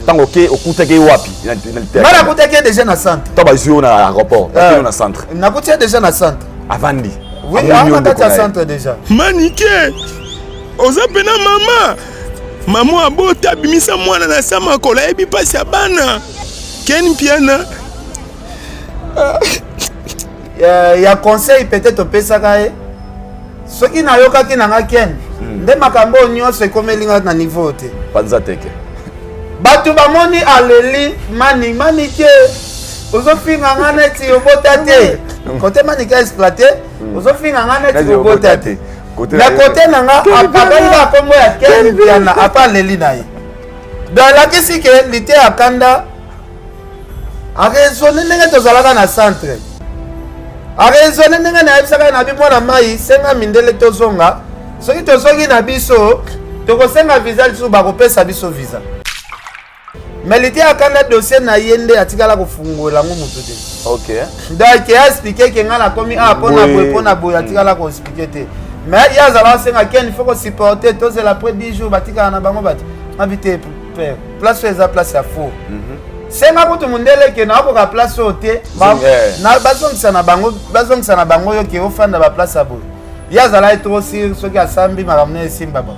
tant OK au couteke wapi mala couteke déjà na centre to ba sur na aéroport na centre na couteke déjà na centre avandi oui on a centre déjà manike oza pena mama abota bimisa mwana na sama kola ebi pasi abana ken piana ya conseil peut-être opesaka ye soki nayokaki nanga ken nde makambo nyonso ekomelinga na niveau te panza teke bato bamoni aleli manike ozofinga nga neti obota te kote manike exploité ozofinga nga neti obota te na kote nanga akangi akombo ya ken piana apa aleli na ye donc alakisi ke lite akanda aresone ndenge tozalaka na centre aresone ndenge nayebisaka na bimwana mai senga mindele tozonga soki tozongi na biso tokosenga visa lisusu bakopesa biso visa mais lite akanda dossier na ye nde atikala kofungola ngo motu te OK donc expliquer ke nga nakomi pona boye atikala koexpliquer te mais ye azala asenga ken faut supporter tozela après 10 jours batikala na bango bati mabite père place oyo eza place ya faux senga kutu mundele ke nakoka place oyo te bazongisa na bango oyo ke ofanda baplace ya boye ye azala ye trop sir soki asambi makambo na esimba ba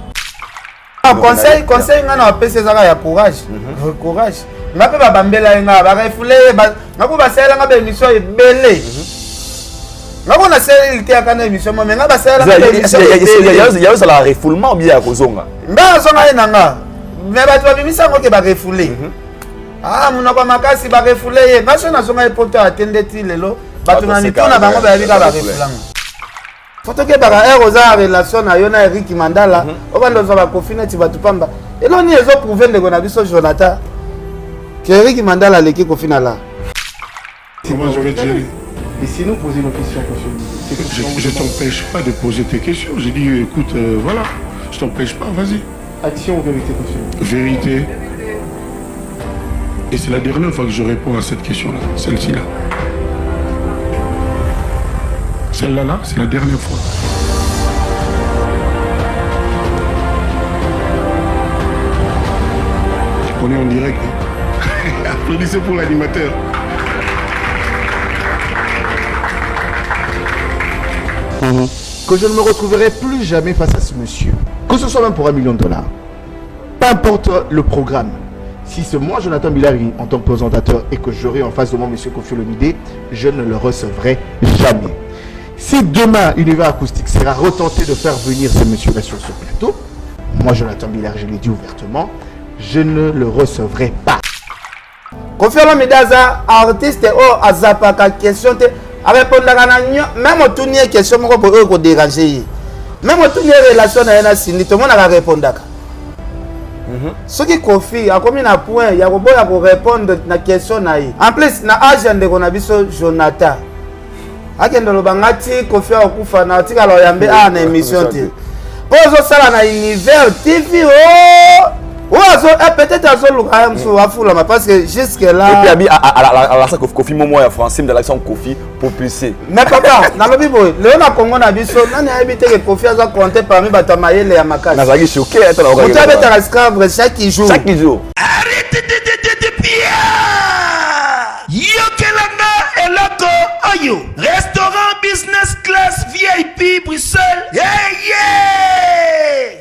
conseil nga na bapesi ezaka ya courage nga mpe babambela ye nga barefule ye nga ko basalelanga baémission ebele nga ko nasaleli te yaka na émission mo me nga basalelanga yazala refoulement bien ya kozonga nga azonga ye na nga me bato babimisango ke barefule monoko makasi barefule ye nga so nazonga ye poto atende ti lelo bato na mituna bango bayebika barefulanga fotoke baka ere oza relation na yo na Eric Mandala obanda ozwa bakofi neti bato pamba eloni ezoprouve ndeko na biso Jonathan ke Eric Mandala aleki kofi na la. Comment j'aurais dit? Et si nous posons nos questions, je t'empêche pas de poser tes questions. J'ai dit, écoute, voilà, je t'empêche pas, vas-y. Action ou vérité, monsieur? Vérité. Et c'est la dernière fois que je réponds à cette question-là, celle-ci-là. Celle-là, c'est la dernière fois. On est en direct. Applaudissez pour l'animateur. Que je ne me retrouverai plus jamais face à ce monsieur. Que ce soit même pour $1 million. Peu importe le programme. Si c'est moi, Jonathan Bilari, en tant que présentateur, et que j'aurai en face de moi monsieur Koffi Olomide, je ne le recevrai jamais. Si demain, Univers Acoustique sera retenté de faire venir ce monsieur-là sur ce plateau, moi, Jonathan Bilari, je l'ai dit ouvertement, je ne le recevrai pas. Koffi Olomide aza artiste o azapaka question te a répondre na même au tournier question moko pour eux ko déranger. Même au tournier relation na yana sindi tout le monde a répondre. Ce qui Koffi a commis na point ya ko boya ko répondre na question na yi. En plus na agent de kona biso Jonathan. Akendo lo bangati Koffi akufa na tika lo yambe na émission te. Pozo sala na Univers TV peut-être parce que jusque là et puis à la Koffi Momo ya français de l'action Koffi propulsé mais papa na lobi boy le na Congo na biso nani habite que Koffi a compté parmi batamayele ya makasi na zaki choqué être là on t'avait ta esclave chaque jour arrête de Pierre yokelanga eloko oyo restaurant business class VIP Bruxelles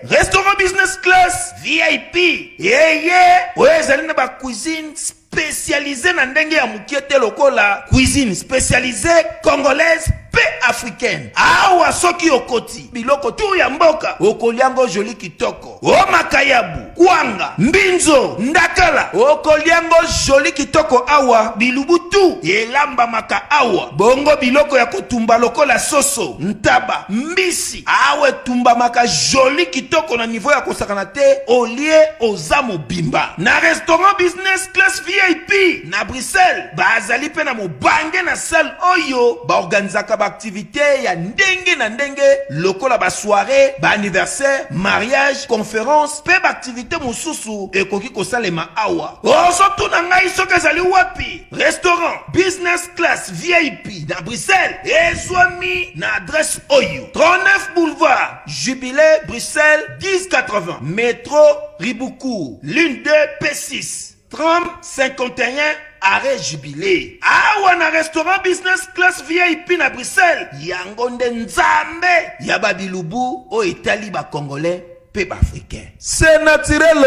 restaurant business class VIP ezali na ba cuisine spécialisée na ndenge ya mukiete lokola cuisine spécialisée congolaise pe africaine awa soki okoti biloko tu ya mboka okoliango joli kitoko o makayabu kwanga mbinzo ndakala okoliango joli kitoko awa bilubutu elamba maka awa bongo biloko ya kotumba lokola soso ntaba mbisi awe tumba maka joli kitoko na niveau ya kosakana te olie ozamo bimba na restaurant business class VIP na Bruxelles bazali pe na mobange na salle oyo ba organizaka activité ya ndenge na ndenge lokola ba soirée ba anniversaire mariage conférence pe ba activité mosusu ekoki kosalema awa oso tuna ngai soki ezali wapi restaurant business class VIP na Bruxelles ezwami na adresse oyo 39 boulevard Jubilé Bruxelles 1080 métro Riboucourt l'une 2 P6 Tram 51 arrêt jubilé. Awa na restaurant business class VIP na Bruxelles. Yango nde nzambe ya babilubu o Italie ba congolais pe ba africain. C'est naturel.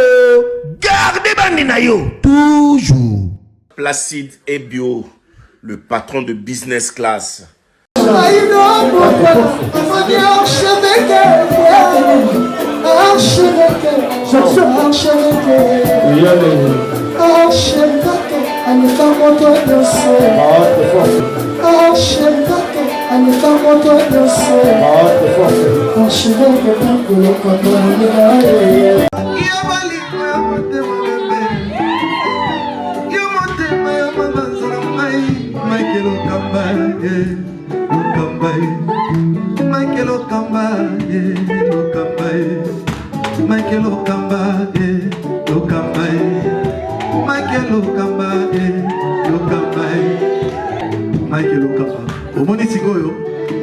Gardez bandi na yo toujours. Placide et Bio, le patron de business class.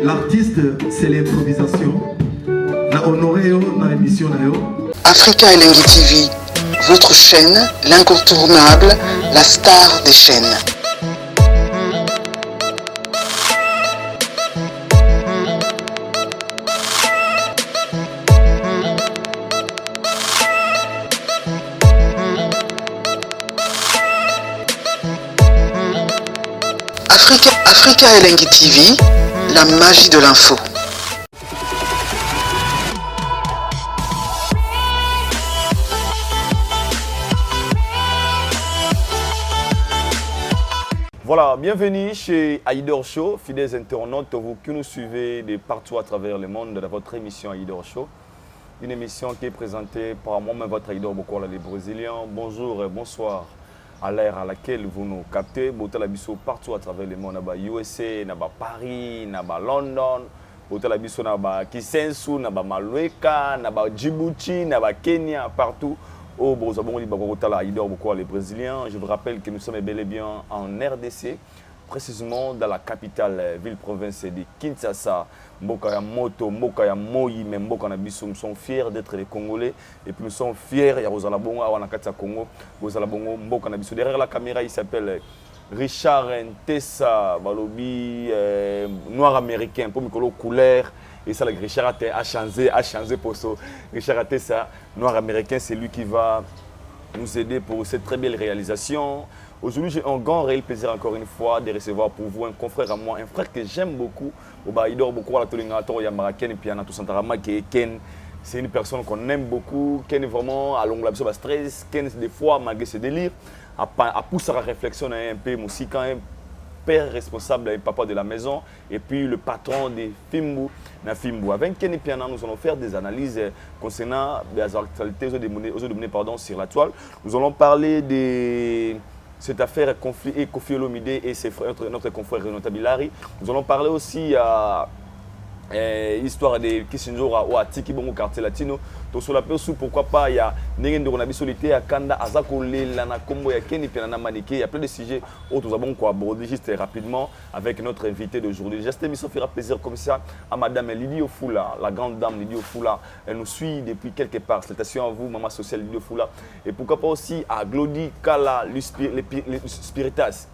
L'artiste, c'est l'improvisation. Na honoré dans l'émission. Africa Elengi TV, votre chaîne, l'incontournable, la star des chaînes. Africa Elengi TV, la magie de l'info. Voilà, bienvenue chez Haïdor Show, fidèles internautes, vous qui nous suivez de partout à travers le monde dans votre émission Haïdor Show. Une émission qui est présentée par moi-même, votre Haïdor Bokola, les Brésiliens. Bonjour et bonsoir à l'ère à laquelle vous nous captez. Botal Abisso partout à travers le monde, naba USA, naba Paris, naba London, Botal Abisso naba Kisensu, naba Malueka, naba Djibouti, naba Kenya, partout. Oh, bon, les Brésiliens. Je vous rappelle que nous sommes bel et bien en RDC, précisément dans la capitale, ville-province de Kinshasa. Mboka Moto, Mboka Moi, mais Mboka Nabiso, nous sommes fiers d'être des Congolais et puis nous sommes fiers, il y a Rosalabongo, Awanakata Congo, Rosalabongo, Mboka Nabiso. Derrière la caméra, il s'appelle Richard Ntessa, Balobi, noir américain, pour Mikolo couleur. Et ça, Richard a changé pour ça. Richard Ntessa, noir américain, c'est lui qui va nous aider pour cette très belle réalisation. Aujourd'hui, j'ai un grand réel plaisir encore une fois de recevoir pour vous un confrère à moi, un frère que j'aime beaucoup. Il dort beaucoup à la Tolingato, Yamaraken et puis Anatou Santarama qui est Ken. C'est une personne qu'on aime beaucoup. Ken est vraiment à longue la stress. Ken, des fois, malgré ses délires, a poussé à la réflexion un peu. Moi aussi, quand même, père responsable et papa de la maison et puis le patron des Fimbu na Fimbu. Avec Ken et Piana, nous allons faire des analyses concernant les actualités aux données sur la toile. Nous allons parler de cette affaire conflit et Koffi Olomide et ses frères, notre confrère Renaud Tabilari. Nous allons parler aussi à histoire de Kissinjora ou à Tiki Bongo quartier latino. Donc sur la perso, pourquoi pas, il y a Nengen de Ronabi Solité, à Kanda, Azako, Lana Kombo, il y a Kenny Piana Manike, il y a plein de sujets autres. Nous avons quoi aborder juste rapidement avec notre invité d'aujourd'hui. Cette émission fera plaisir comme ça à Madame Lydie Ofula, la grande dame Lydie Ofula. Elle nous suit depuis quelque part. Salutations à vous, maman sociale Lydie Ofula. Et pourquoi pas aussi à Glody Kala, le Spiritas.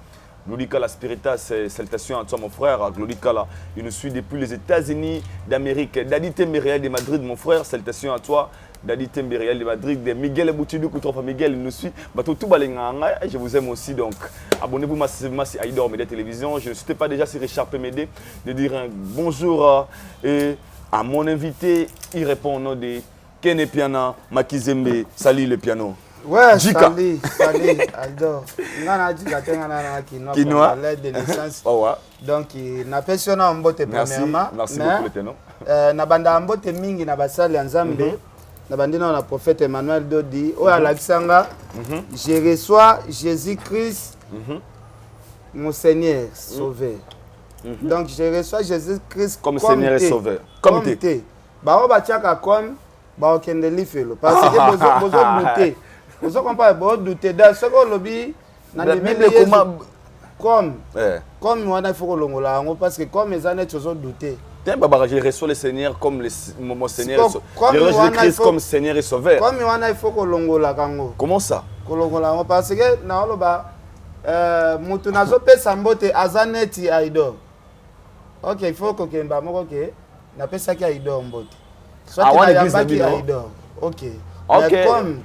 Glody Kala Spiritas, salutations à toi mon frère, Glody Kala. Il nous suit depuis les États-Unis d'Amérique. Dadi Tembereal de Madrid, mon frère, salutations à toi. Dadi Tembereal de Madrid, de Miguel Boutidou, Koutrofa Miguel, il nous suit. Je vous aime aussi, donc abonnez-vous massivement sur Haïdor Média Télévision. Je ne suis pas déjà sur Richard Pémédé de dire un bonjour et à mon invité. Il répond au nom de Ken Piana Makizembe. Salut le piano. Ouais, Jika. salut, Haïdor. Quinoa. L'aide de naissance. Oh, ouais. Donc, na pesiona mbote premièrement. Merci beaucoup le piano. Na banda mbote mingi na basali ya Nzambe. Na bandina na prophète Emmanuel Dodi. Oya Alexandra. Je reçois Jésus-Christ, mon Seigneur sauveur. Donc, je reçois Jésus-Christ comme Seigneur et sauveur. Comme t'es. Bah, on va tchaka comme. Bah, on kende lifelo. Parce que besoin douter. Vous comprenez, vous doutez dans ce qu'on lobby. Comme on a fait le parce que comme les années toujours douté. Je reçois le Seigneur comme mon Seigneur et Sauveur. Je reçois le Christ comme Seigneur et Sauveur. Comme on a fait le Comment ça? kolongola parce que na oloba mutu nazopesa mbote azaneti Aïdor. OK, il faut que kemba moko ke na pesa ki Aïdor mbote. Soit que yambaki Aïdor. OK. OK.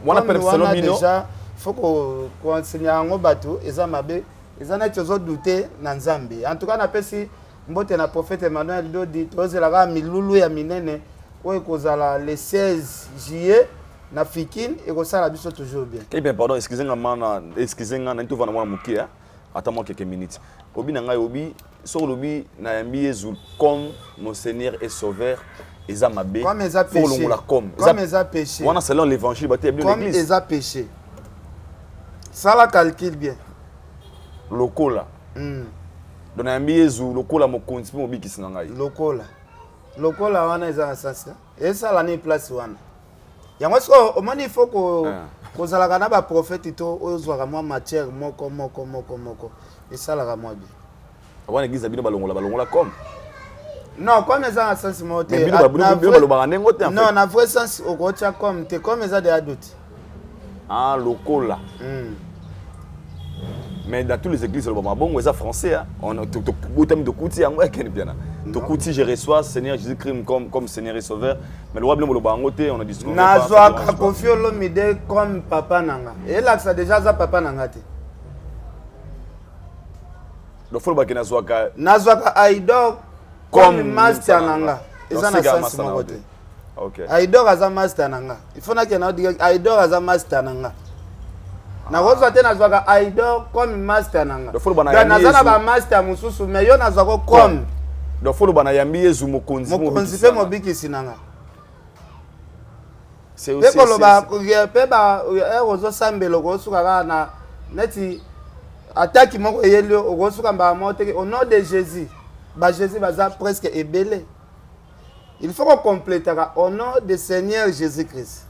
Wana personnellement déjà faut ko enseigner ngo bato eza mabe. Ezaneti ozo douter na Nzambe. En tout cas na pesi mbote na prophète Emmanuel Dodi tozela milulu ya minene oyo kozala le 16 juillet na Fikine et kosala biso toujours bien. Eh bien pardon, excusez-moi na ntovana mwana mukia attends-moi quelques minutes. Obi na ngai obi so lobi na yambi Yesu comme mon Seigneur et Sauveur eza mabe. Comme eza péché. Comme eza péché. Wana selon l'évangile baté bien l'église. Comme eza péché. Ça la calcule bien. Lokola. Donc na yambi Yesu lokola mokonzi mo bikisi na ngai. Lokola wana eza sasa. Esa la ni place wana. Yango so omoni il faut ko zalaka na ba prophète to ozwaka mwa matière moko. Esa la mwa bien. Wana église bino balongola comme. Non, comme eza sens mote. Non, na vrai sens au gocha comme te comme eza de adultes. Ah lokola. Mais dans toutes les églises, le bon, c'est français. On a tout de couti, on je reçois Seigneur Jésus-Christ comme Seigneur et Sauveur. Mais le roi blanc, on a dit. Nazwa Kofi Olomide comme papa nanga. Et là, ça déjà ça papa nanga te. Le faut que Nazwa Aïdor comme master nanga. Et ça na sens mon côté. OK. Aïdor aza master nanga. Il faut na que na dire Aïdor aza master nanga. Na roza te nazwaka Aïdor comme master nanga. Nazana ba master mususu mais yo nazwako comme. Donc faut bana yambi Yesu mokonzi fe mobikisi nanga. C'est aussi pe koloba pe ba rozo sambelo ko suka na neti attaque moko yelio ko suka ba mote au nom de Jésus. Ba Jésus baza presque ébélé. Il faut qu'on complète au nom de Seigneur Jésus-Christ.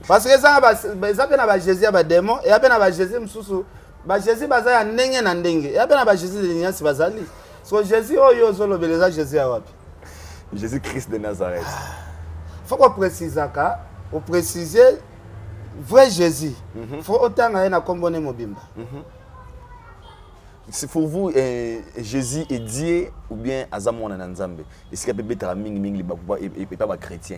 Parce que ça ba Jésus ba démon et après na ba Jésus mususu ba Jésus baza ya ndenge na ndenge et après na ba Jésus de nyasi bazali so Jésus oyo zolo beleza Jésus awapi Jésus Christ de Nazareth. Faut qu'on précise ka on préciser vrai Jésus. Faut autant na kombone mobimba. C'est pour vous Jésus est Dieu ou bien azamona na Nzambe. Est-ce qu'il peut betara mingi et pas chrétien.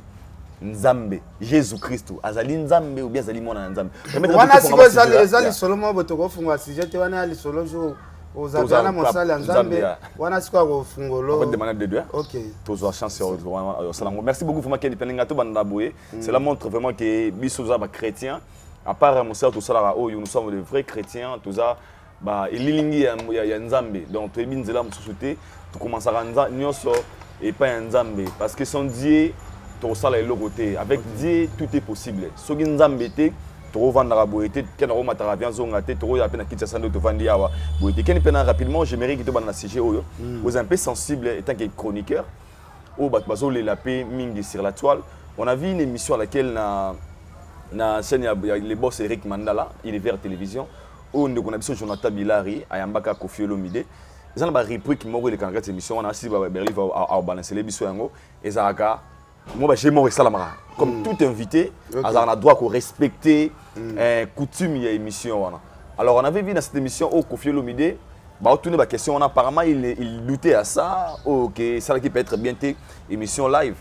Nzambe Jésus Christ azali Nzambe ou bien azali mwana Nzambe. Wana siko ezali solo mo botoko fungwa sujet wana ali solo jour ozazana mosala Nzambe wana siko ko fungolo. On va demander de Dieu. OK. Tozo chance au salam. Merci beaucoup vraiment Ken Peninga to banda boye. Cela montre vraiment que biso za ba chrétien à part mon sœur tout ça oh nous sommes de vrais chrétiens tout ça ba elilingi ya Nzambe. Donc to ebinzela mususuté to commencer à nyonso et pas Nzambe parce que son Dieu avec Dieu tout est possible. Si vous avez rapidement, j'aimerais que vous sujet vous êtes un peu sensible étant que chroniqueur sur la toile. On a vu une émission à laquelle na chaîne les boss Eric Mandala, Univers Télévision, où on a vu Jonathan Bilari, Ayambaka Kofi Olomide. Ils ont repris qui m'ont dit cette émission, on a assisté à balancer les bisous et Zaka. Moi, j'ai mon salamara. Comme tout invité, on a droit à respecter coutume et émission. Alors, on avait vu dans cette émission au Kofi Olomide, on a tourné la question, apparemment, il doutait à ça, ok, ça qui peut être bien émission live.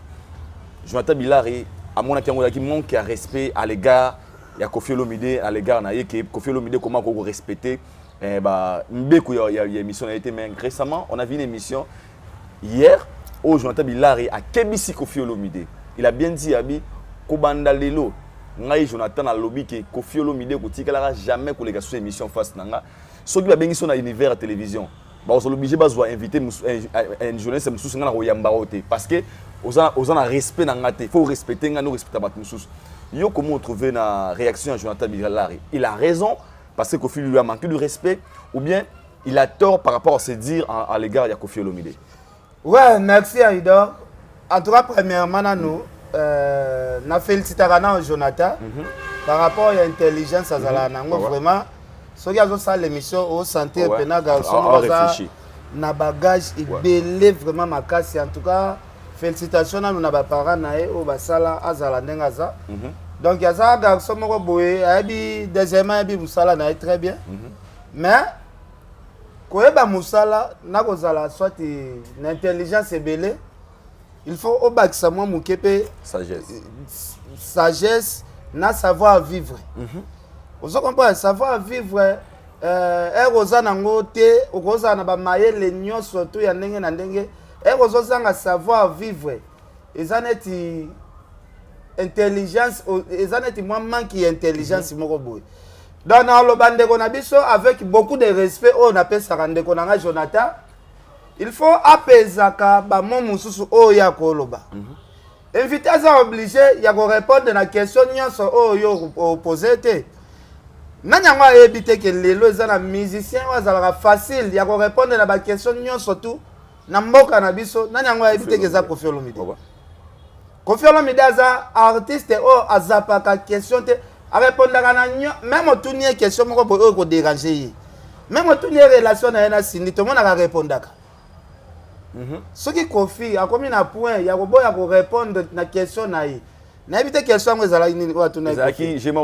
Jonathan Bilari, à mon avis, qui manque à respect à l'égard de Kofi Olomide, à l'égard de Kofi Olomide, comment on respecter. Il y a une émission, mais récemment, on a vu une émission hier. Oh, Jonathan Bilari a Kebisi Kofi Olomide. Il a bien dit Abi Kobanda Lelo. Ngai Jonathan a lobby que Kofi Olomide ko tikala jamais ko les sur émission face nanga. So qui va bengi son à Univers Télévision. Ba on obligé ba zo inviter un journaliste mususu ngana ko yamba ote parce que ozana respect nanga te. Faut respecter ngana respecter bat mususu. Yo comment trouver na réaction à Jonathan Bilari? Il a raison parce que Kofi lui a manqué de respect ou bien il a tort par rapport à se dire à l'égard de Kofi Olomide. Ouais, merci Aïdor. En tout cas, premièrement, nous, na félicitons Jonathan par rapport à l'intelligence à vraiment, ce qui a fait l'émission au santé et pénal garçon, na bagage il belé vraiment ma casse. En tout cas, félicitations à nos parents nae au basala azala nengaza. Donc il y a ça garçon moko boye abi deuxièmement abi musala na très bien. Mais koyeba musala na kozala soit l'intelligence ebele. Il faut au bac ça moi mukepe sagesse na savoir vivre. Vous comprenez savoir vivre eroza nango te okoza na ba mayele nyonso to ya ndenge na ndenge eroza nga savoir vivre ezaneti intelligence ezaneti moi manque intelligence moko boy. Donc na lo bande ko na biso avec beaucoup de respect on appelle ça rande ko na Jonathan. Il faut apesaka ba mon mususu o ya koloba. Invité à obligé ya ko répondre na question nyonso o yo poser te. Nanyangwa ebité que lelo ezana musicien wazala facile ya ko répondre na ba question nyonso tout na mboka na biso nanyangwa ebité que za Koffi Olomide. Koffi Olomide aza artiste o azapaka question te a répondre na même otunie question moko bo ko déranger. Même otunie relation na yana sindi to mona ka répondre. Ce qui Koffi a commis un point, il y a répondre à la question. Na éviter question ngo ezala nini ko atuna Zaki j'ai il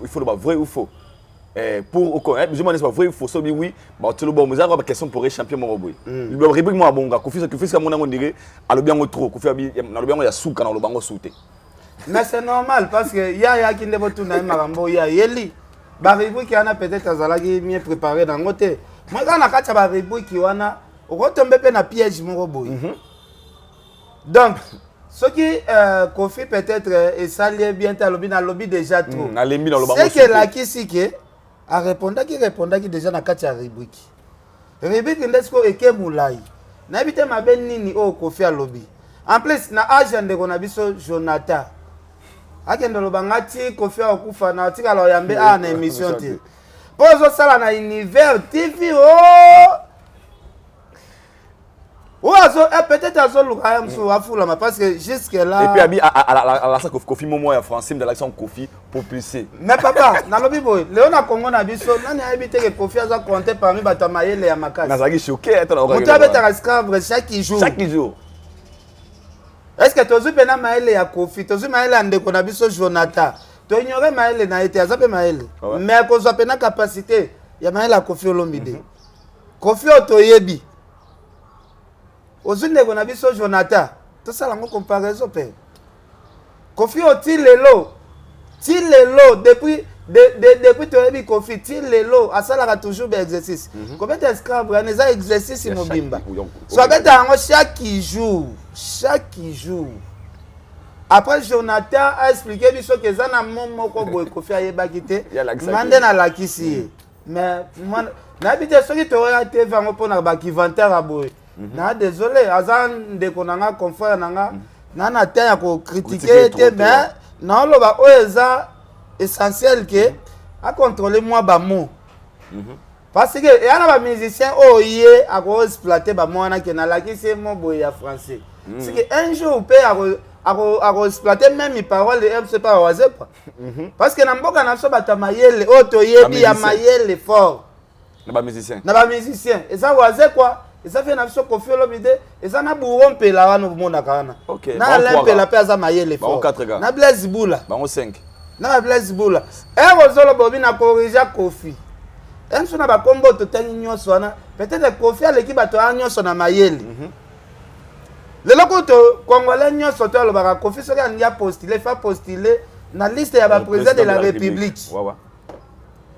faut le vrai ou faux. Pour je m'en est pas vrai ou faux so bi oui ba tu le bon muzaka ba question pour champion mo boy. Le rubrique mo abonga Koffi ka mona ngondire alobi ngo trop Koffi abi na lobi ngo ya suka na lobango souté. Mais c'est normal parce que ya ki ndebo tuna makambo ya yeli ba rubrique yana peut-être azalaki mieux préparé dans ngote. Moi quand na kacha ba rubrique wana okotombe pe na piège mo boy. Donc ce qui Koffi peut-être et ça lié bien à lobby déjà trop. C'est que la kisike a répondu qui déjà na kacha rubrique. Rubrique ndesko eke mulai. Na bité mabe nini o Koffi a lobby. En plus na agenda ko na biso Jonathan. Akende lobanga ti Koffi okufa na tika lo yambe na émission ti. Pozo sala na univers TV ou peut-être parce que jusque là. Et puis abi à la ça Koffi Momo en français de l'action Koffi propulsé. Mais papa, na lobi boy, Léona Congo na biso, nani habité que Koffi a compté parmi batamayele ya makasi. Na zaki choqué être là. Vous avez ta esclave chaque jour. Chaque jour. Est-ce que tozu pena maele ya Koffi, tozu maele ande ko na biso Jonathan. To ignorer maele na été azape maele. Mais ko zo pena capacité ya maele ya Koffi Olomide. Koffi otoyebi. Ozune ko na biso Jonathan to sala ngo comparaison pe Koffi oti lelo depuis to ebi Koffi ti lelo asala toujours be exercice ko beta scrap aneza exercice mobimba so beta ngo chaque jour après Jonathan a expliqué biso que za na momoko boy Koffi ayeba kité mande na lakisi mais na bité soki to ya TV ngo pona ba inventaire aboy. Na désolé azan de konanga confrère nanga na ta ya ko critiquer te mais na loba oeza essentiel que a contrôler moi ba mot parce que y a ba musicien oye a ko exploiter ba mot na ke na la ki c'est mon boya français c'est que un jour peut a ko exploiter même mes paroles et c'est pas oise quoi parce que na mboka na so bata mayele otoyebi ya mayele fort na ba musicien et ça oise quoi. Et ça fait une action Koffi Olomide et ça n'a bourron pe la wana bomona kana. OK. Na lempe la pe za mayele fort. Na Blaise Boula. Ba 5. Na Blaise Boula. E ozolo bobi na corriger Koffi. Enso na ba kombo to tangi nyonso wana. Peut-être Koffi a l'équipe to nyonso na mayele. Le loko to congolais nyonso to lo ba Koffi so kan ya postuler na liste ya ba président de la République. Ouais.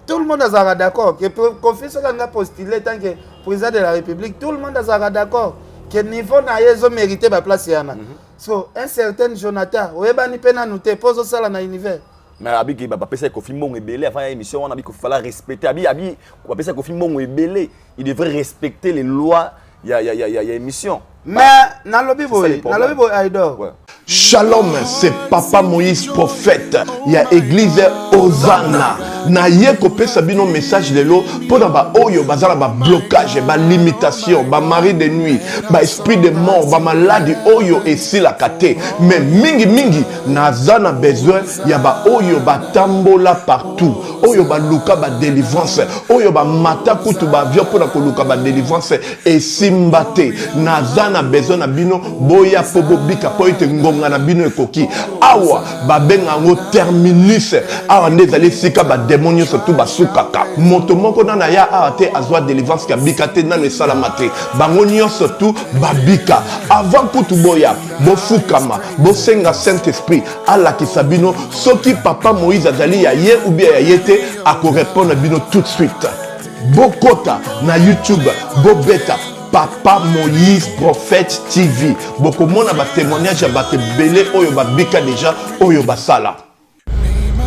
Tout le monde est d'accord que Koffi a postulé tant que président de la République. Tout le monde est d'accord que niveau na yezo mérité ba place yana. So un certain Jonathan, oyebani pena noté pose ça na univers. Mais abi ki ba pesa Koffi Mongo ebele avant émission on a dit qu'il fallait respecter abi ko pesa Koffi Mongo ebele, il devrait respecter les lois ya émission. Mais na lobi boy Aïdor. Ouais. Shalom, c'est Papa Moïse prophète. Il y a église Hosanna. Na ye kopé sabino message de l'eau pour ba oyo bazala ba blocage, ba limitation, ba mari de nuit, ba esprit de mort, ba maladie oyo et si la kate. Mais mingi nazana besoin ya ba oyo ba tambola partout. Oyo ba luka ba délivrance, oyo ba mata kutu ba vio pour na luka ba délivrance et simbate. Nazana na besoin na bino boya po bobika po ite ngonga na bino ekoki awa babenga ngo terminus awa ndezali sika ba démonio surtout basukaka moto moko na ya awa te azwa délivrance ka bika te na sala mate bango nyonso surtout babika avant kutu boya bofukama bosenga Saint-Esprit ala kisabino soki papa Moïse azali ya ye ou bien ya yete ako répondre bino tout de suite bokota na YouTube bobeta Papa Moïse Prophète TV boko mona ba témoignage ba belé oyo babika déjà oyo basala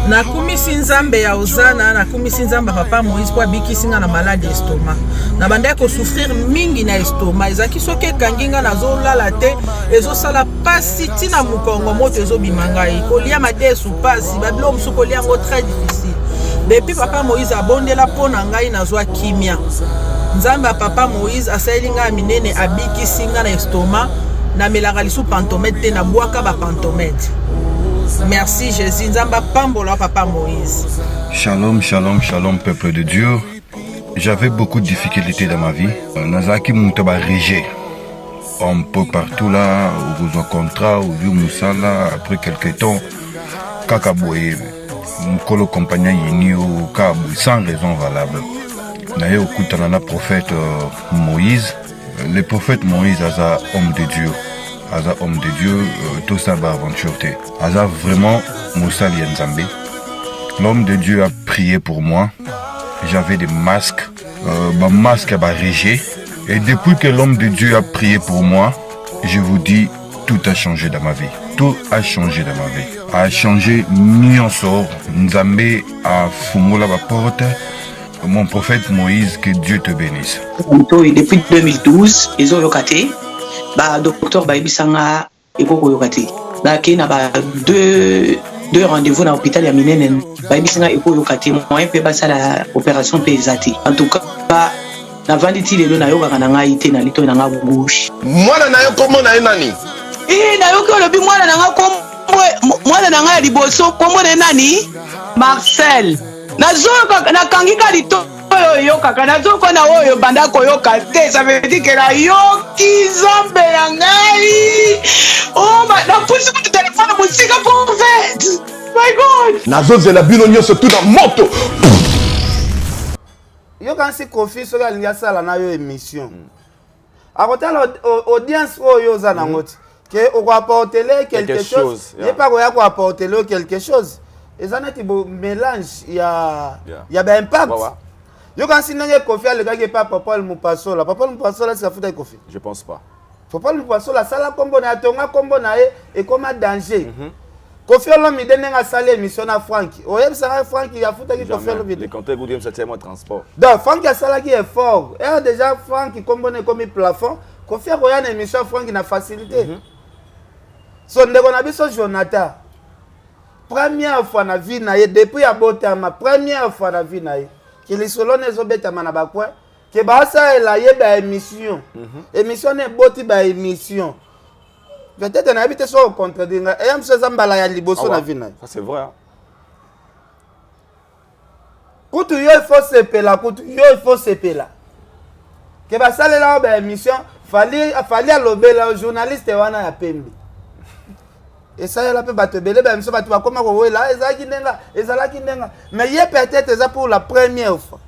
na kumisi nzambe ya ozana na kumisi nzambe papa Moïse kwa bikisinga na maladie estomac na banda ko souffrir mingi na estomac ezaki soki kanginga nazo lala te ezosala pasi tina mukongo moto ezobimangai kolia mate supasi babilo musuko lia ngo très difficile depuis papa Moïse abondela pona ngai nazwa kimia nzambe papa Moïse asalinga minene abikisinga na estomac na melaka lisu pantomètre te na bwaka ba pantomètre. Merci Jésus, nzamba pambola papa Moïse. Shalom, shalom, shalom peuple de Dieu. J'avais beaucoup de difficultés dans ma vie. Nazaki Moutaba Régé. Un peu partout là, où vous en contrat, où vous Moussala, après quelques temps, Kakaboye, Mkolo compagnon Yinio, Kabou, sans raison valable. Naye au Koutanana prophète Moïse. Le prophète Moïse, Aza homme de Dieu. Aza homme de Dieu, tout ça va aventure. Aza vraiment Moussa Lienzambe. L'homme de Dieu a prié pour moi. J'avais des masques, masque à Régé. Et depuis que l'homme de Dieu a prié pour moi, je vous dis, tout a changé dans ma vie. Tout a changé dans ma vie. A changé Nyonsor. Nzambe a fumula la porte. Mon prophète Moïse, que Dieu te bénisse. Depuis 2012, ils ont locaté. Docteur Baibisanga Eko Yokate. Qui n'a pas deux rendez-vous dans l'hôpital de Minenen. Baibisanga Eko Yokate. Moi, je peux passer à l'opération PSAT. En tout cas, na vanditi lelo na yoka kana ngai te na lito na nga bouche. Mwana na yo komo na nani? Na yo ko lobi mwana na nga komo mwana na nga liboso komo na nani? Marcel. Nazo na kangika lito yo kaka nazo ko na oyo banda ko yo kate ça veut dire que la yoki zombe ya ngai. Oh na pusi ku téléphone musika prophète. My God. Nazo zela bino nyonso tout dans moto. Yo quand c'est Kofi so galinga sala na yo émission. A côté l'audience oyo za na ngoti que on va apporter quelque chose. Il pas quoi apporter quelque chose. Et ça n'est pas mélange il y a ben impact. Yo quand c'est n'engé Kofi le gars qui pas Papa Mupaso là. Papa Mupaso là c'est foutu Kofi. Je pense pas. Papa Mupaso là ça la combo na tonga combo na et comme danger. Kofi Olomide nenga sale émission na Frank. Oyeb ça Frank il a foutu qui Kofi Olomide. Les compteurs vous dire ça c'est moi transport. Donc Frank a sala qui est fort. Et déjà Frank qui combine comme plafond. Kofi a une émission Frank na facilité. So ndeko na biso Jonathan. Première fois na vie na ye depuis abota ma première fois na vie na ye. Ki lisolo nezo beta mana bakwa. Ke ba sa ela ye ba émission. Émission ne boti ba émission. Peut-être on a habité sur le contredire. Et on se zambala ya liboso na vie na. Ça c'est vrai. Kutu yo il faut se pela, kutu yo il faut se pela. Que ba sale la ba émission, fali alobela journaliste wana ya pembe. Et ça la peut battre belé ba émission battu ba koma ko là ezalaki ndenga. Mais hier peut-être ça pour la première fois.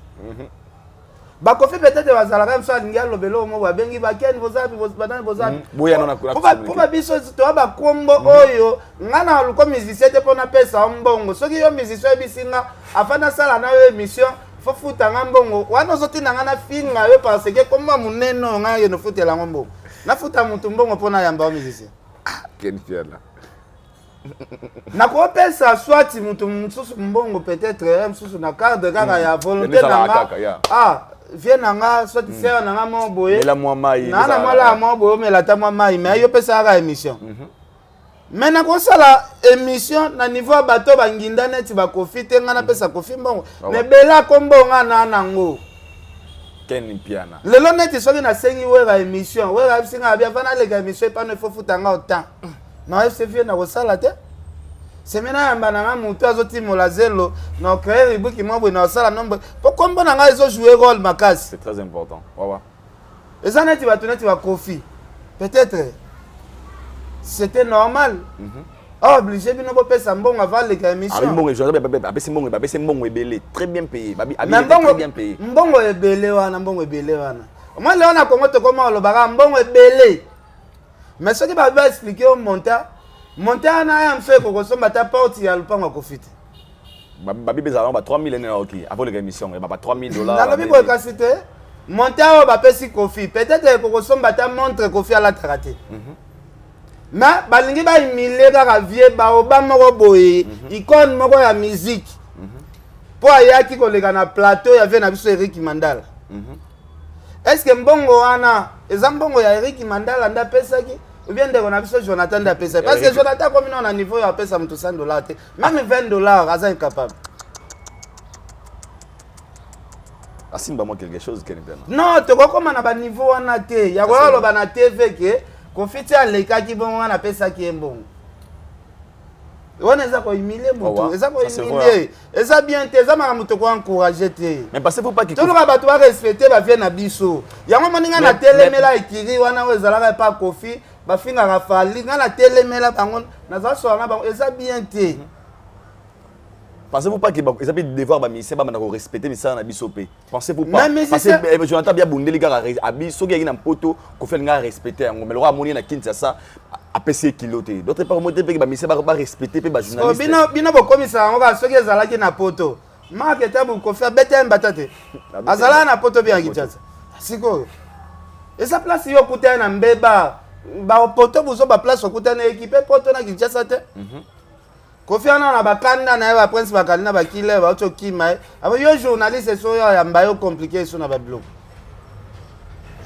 Ba Kofi peut-être bazala même ça linga lobelo mo ba bengi ba ken bozabi bozana bozabi. Boya na kula. Pour biso to ba kombo oyo ngana luko musicien te pona pesa mbongo. Soki yo musicien bisinga afana sala na yo émission faut futa ngambongo. Wana zotina ngana finga yo parce que comme muneno nga yo no futela ngombo. Na futa mutu mbongo pona yamba musicien. Ken fiala. Na ko pesa soit mutu mususu mbongo peut-être mususu na cadre kaka ya volonté na viens nanga soit faire nanga mo boye la moi mai na mala mo boye mais la ta moi mai mais yo pesa ka émission mais na ko sala émission na niveau bato banginda net ba Kofi te ngana pesa Kofi mbongo mais bela kombo ngana nango Ken piana lelo net soki na sengi wera émission wera singa bia vana le émission pas ne faut futanga autant na FC vient na ko sala te semena yamba na mutu azoti molazelo na créer ribuki mwa na sala nombre pourquoi mbona nga zo jouer rôle makasi c'est très important wawa eza neti bato neti ba Kofi peut-être c'était normal. Obligé de nous faire bon avant les émissions. Très bien payé. Très bien payé. Mbongo est belé wana, mbongo est belé wana. Moi là on a comment le baga mbongo est belé. Mais ce qui va expliquer au monta na un fait que somba ta porte ya lupango kofite. Babi bezala ba 3000 ena OK avant l'émission ba $3000. Na lobi ko kasite monta ba pesi kofi peut-être que somba ta montre kofi à la traité. Mais balingi ba humilier kaka vie ba obama boye icône moko ya musique po ayaki koleka na plateau ya vie na biso Eric Mandala. Est-ce que mbongo wana ezambongo ya Eric Mandala nda pesaki ou bien de na biso Jonathan nda pesaki parce que Jonathan comme on a niveau ya pesa mtu $100 même $20 asa incapable. Asimba moi quelque chose qui est non to kokoma na ba niveau wana te ya ko ba na TV ke Kofiti aleka ki bon wana pesa ki mbongo. On eza ko humilier mutu, eza ko humilier. Eza bien te, eza maramuto ko encourager te. Mais parce faut pas que tout le monde doit respecter ba vie na biso. Yango moninga na telemela ikiri wana wezala pa kofi, ba finga rafali, na telemela bango na za so na bango eza bien te. Pensez-vous pas que ils avaient devoir ba ministère ba na respecter ministère na bisopé. Pensez-vous pas parce que Jonathan bien bondeli gars abi so gars na poto ko fait nga respecter ngo mais le roi moni na Kinshasa a PC kiloté. D'autre part mo te pe ba ministère ba respecter pe ba journaliste. Bino bo komisa ngo ga so gars zala ki na poto. Market abu ko fait bete mbatate. Azala na poto bien Kinshasa. Siko. Esa place yo kuta na mbeba. Ba poto buzo ba place kuta na équipe poto na Kinshasa te. Kofi ana na bakanda na ba prince bakanda bakile ba oto kimai abo yo journaliste so ya mbayo compliqué so na ba blog.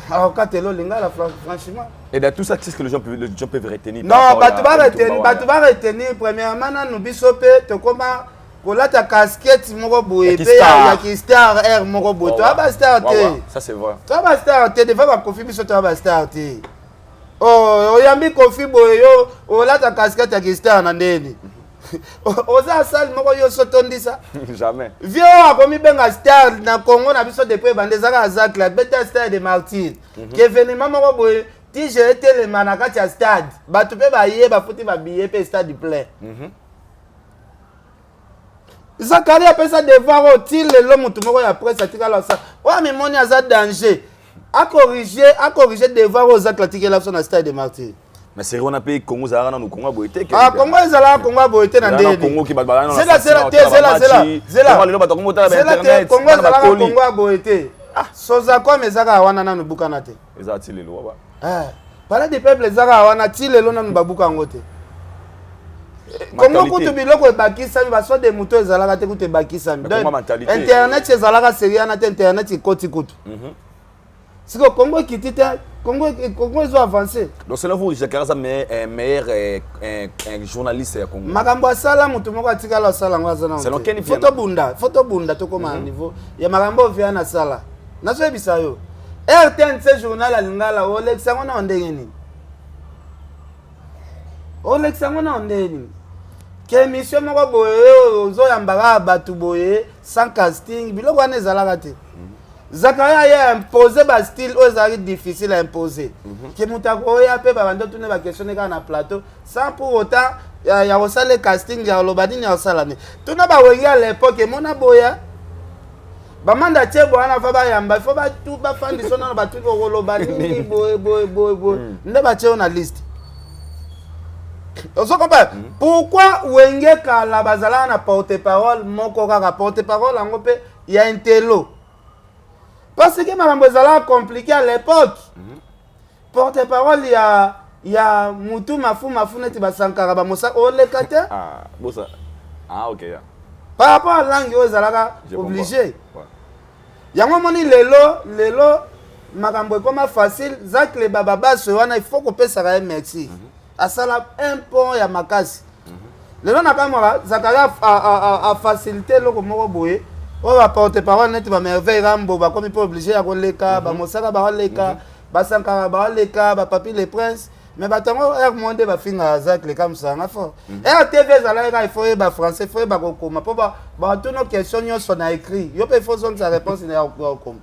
Alors quand telo lingala franchement et dans tout ça qu'est-ce que les gens peuvent retenir? Non, batu va retenir premièrement na nubisope to koma kolata casquette moko boye pe ya ki star air moko boye to ba star te. Ça c'est vrai. To ba star te devant ba Kofi biso to ba star te. Oh, oyambi Kofi boye yo olata casquette ya ki star na ndeni. Oza sal moko yo sotondisa jamais vieux akomi benga star na Congo na biso depuis bandezaka azak la beta star de martyr que événement moko boye ti j'ai été le manakati ya stade batu pe ba yé ba futi ba billet pe stade plein Zakari a pesa devoir au til le mutu moko ya presse atikala ça wa mi moni aza danger a corriger devoir aux athlètes la son stade de martyr. Mais c'est on a payé Congo Zara dans Congo Boité. Ah Congo Zara Congo Boité dans des Congo qui balbala dans c'est là Congo Zara Congo Boité. Ah soza comme ezaka wana na nubukana te. Ezati le loi ba. Parler des peuples ezaka wana ti lelo na nubabuka ngote. Congo kutu biloko ebakisa ba so de muto ezalaka te kutu ebakisa. Internet ezalaka série na te internet ikoti kutu. C'est que Congo qui était Congo ils ont avancé. Donc selon vous, Jacques est un meilleur journaliste à Congo. Makambo sala mutu moko atikala sala ngwazana. Selon quel photo bunda to koma niveau. Ya makambo via na sala. Na so ebisa yo. RTNC journal alingala Olexa ngona ondengeni. Olexa ngona ondengeni. Ke mission moko boye ozo yambaka batu boye sans casting biloko wana ezalaka te. Zakaria a imposé ba style aux difficile à imposer. Qui mutako ya pe ba bando tune ba questionner na plateau sans pour autant ya osale casting ya lobadini ya osalane. Tuna ba wengi à l'époque mona boya. Ba manda chebo ana fa ba yamba fo ba tout ba fandi sona ba tout ko lobadini boy. Nde ba cheo na liste. Oso comprendre pourquoi wenge kala bazala na porte-parole moko kaka porte-parole ngo pe ya intelo. Parce que Madame Bozala compliqué à l'époque. Porte-parole, il y a Moutou Mafou Neti Basankara Bamosa Olekate. Ah, bon ça. Ah, ok. Par rapport à la langue, ils sont obligés. Il y a un moment lelo, Madame Bozala facile, Zach le Bababa, il faut qu'on passe à merci. À ça, un pont et à Makasi. Le nom n'a pas moi, Zakaria a facilité le Moroboé. On va porter parole net ba merveille rambo ba comme il peut obligé à roleka ba mosaka ba roleka ba sankara ba roleka ba papi les princes mais ba tango er monde ba finga azak le comme ça ngafo er TV zala il faut ba français faut ba kokoma po ba tout nos questions yo sont écrit yo pe faut son sa réponse na kokoma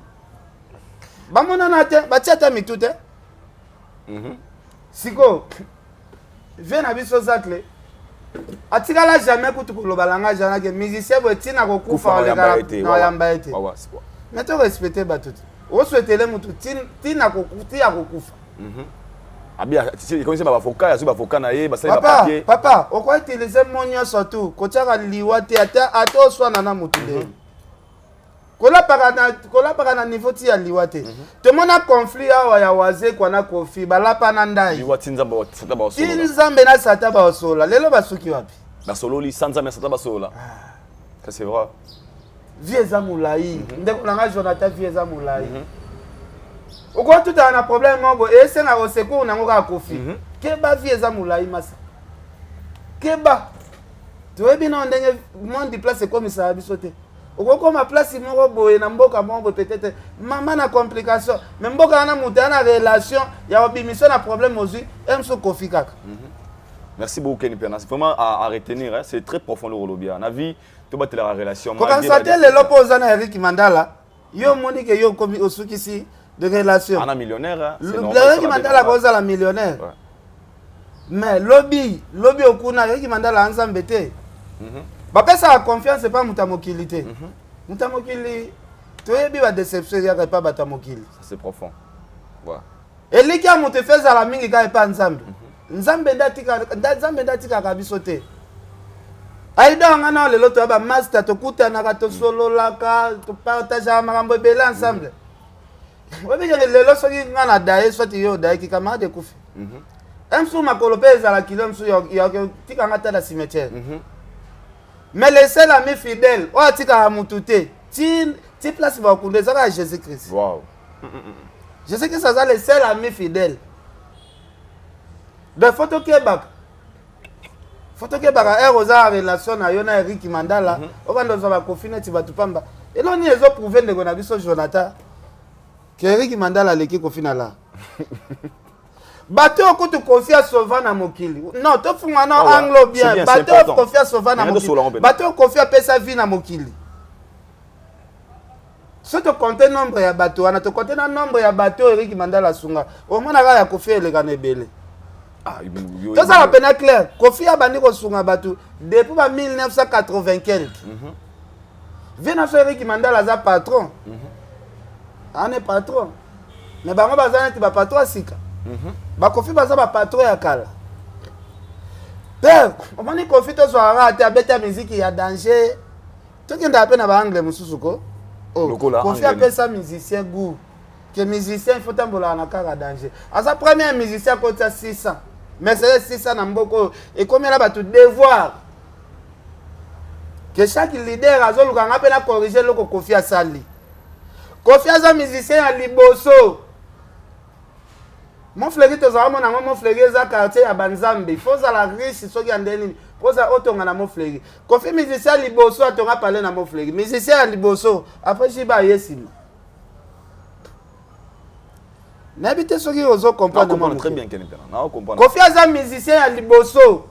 ba mona na te ba tiata mitute Siko, viens à biso zacle. Atikala jamais kutu kolobalanga jana que musicien bo tina ko kufa na yamba été. Mais tu respecter batuti. O souhaiter les mutu tina ko kutia ko kufa. Abia si comme ça ba avocat ya avocat na ye ba sala papier. Papa, o ko utiliser monyo surtout ko tiaka liwate ato swana na mutu de. Kola para na niveau ti ya liwate. Te mona conflit awa ya waze kwa na kofi balapa na ndai. Liwate nzamba sata ba osola. Nzambe na sata ba osola. Lelo basuki wapi? Ba solo li sanza na sata ba osola. Ça c'est vrai. Vie za mulai. Ndeko nanga Jonathan vie za mulai. Oko tout a na problème ngo e se na oseko na ngo ka kofi. Keba vie za mulai masa. Keba. Tu veux bien ndenge monde di place comme ça bisote. Oko ma place moko boye na mboka moko peut-être maman na complication mais mboka na mutana relation ya obimission na problème aussi emso kofi kaka. Merci beaucoup Kenny Pena. C'est vraiment à retenir hein? C'est très profond le rolobia. Na vie to battre la relation. Quand ça te le lopoza na Eric Mandala yo moni que yo komi osuki si de relation. Ana millionnaire hein? C'est normal. Eric Mandala koza la millionnaire. Mais lobby okuna Eric Mandala ensemble té. Bapesa la confiance c'est pas mutamokilité. Mutamokili toyebi ba déception ya pas batamokili. C'est profond. Voilà. Eliki amote feza la mingi ka pas nzambe. Nzambe ndatika kabisote. Aida ngana lelo to ba master to kutana to solo laka to partage makambo ebele ensemble. Webi lelo soki ngana dae soti yo dae ki kama de kufi. Emsu makolo peza la kilo emsu yo tika ngata da cimetière. Mais les seuls amis fidèles, oh tika mutute, ti place va kunde ça à Jésus-Christ. Wow. Jésus-Christ ça les seuls amis fidèles. De photo kebak. Photo kebak a rosa relation na yona Eric Mandala, o bando za ba confiner ti batu pamba. Et là on y ezo prouver ndeko na biso Jonathan que Eric Mandala leki confiner là. Bateau que tu confies à Sauva na mokili. Non, tu fais un anglo bien. Bateau confies à Sauva na mokili. Bateau confies à pesa vie na mokili. Si tu comptes le nombre de bateaux, tu comptes le nombre de bateaux Eric Mandala sunga. Au moins la confier les ganebele. Ah, tout ça la peine clair. Confier à bandi ko sunga bateau depuis 1980 quelque. Viens à Eric Mandala za patron. On est patron. Mais bango bazana ti ba patron sika. Ba kofi baza ba patron ya kala. Père, on m'a dit kofi to so arate abeta musique ya danger. To kenda pe na ba anglais mususu ko. Oh, kofi appelle ça musicien goût. Que musicien il faut tambola na kala danger. À sa première musicien coûte 600. Mais c'est 600 na mboko et combien là ba tout devoir. Que chaque leader azoluka ngape na corriger loko kofi asali. Kofi aza musicien ya liboso. Mon frère, tu as mon frère, il quartier à Banzambe. Il faut la riche, ce qui est en déni. Pour ça, autant on a mon frère. Quand fait musicien liboso, tu as parlé à mon frère. Musicien liboso, après je vais yesim. N'habitez ce qui osent comprendre. Très bien, Kenny Pena. Quand fait un musicien liboso,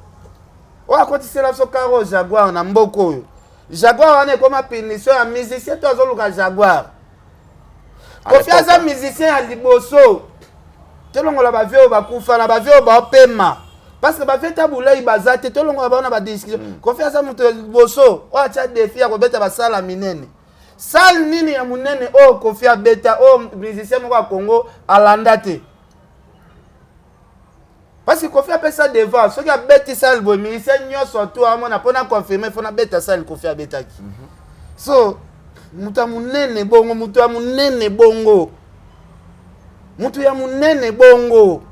on a continué la socaro Jaguar, on a mboko. Jaguar, on est comme un punition, un musicien, tu as le Jaguar. Quand fait un musicien liboso, tolongo la bavio ba kufa na bavio ba pema parce que bavio tabula ibazate tolongo ba na ba discussion confiance à muto boso o acha défi ya ko beta ba sala minene sal nini ya munene o kofia beta o musicien mo ka Congo alandate parce que kofia pesa devant so ka beti sal bo musicien nyoso to amona pona confirmer fona beta sal kofia beta ki so muta munene bongo muta munene bongo mutu ya munene bongo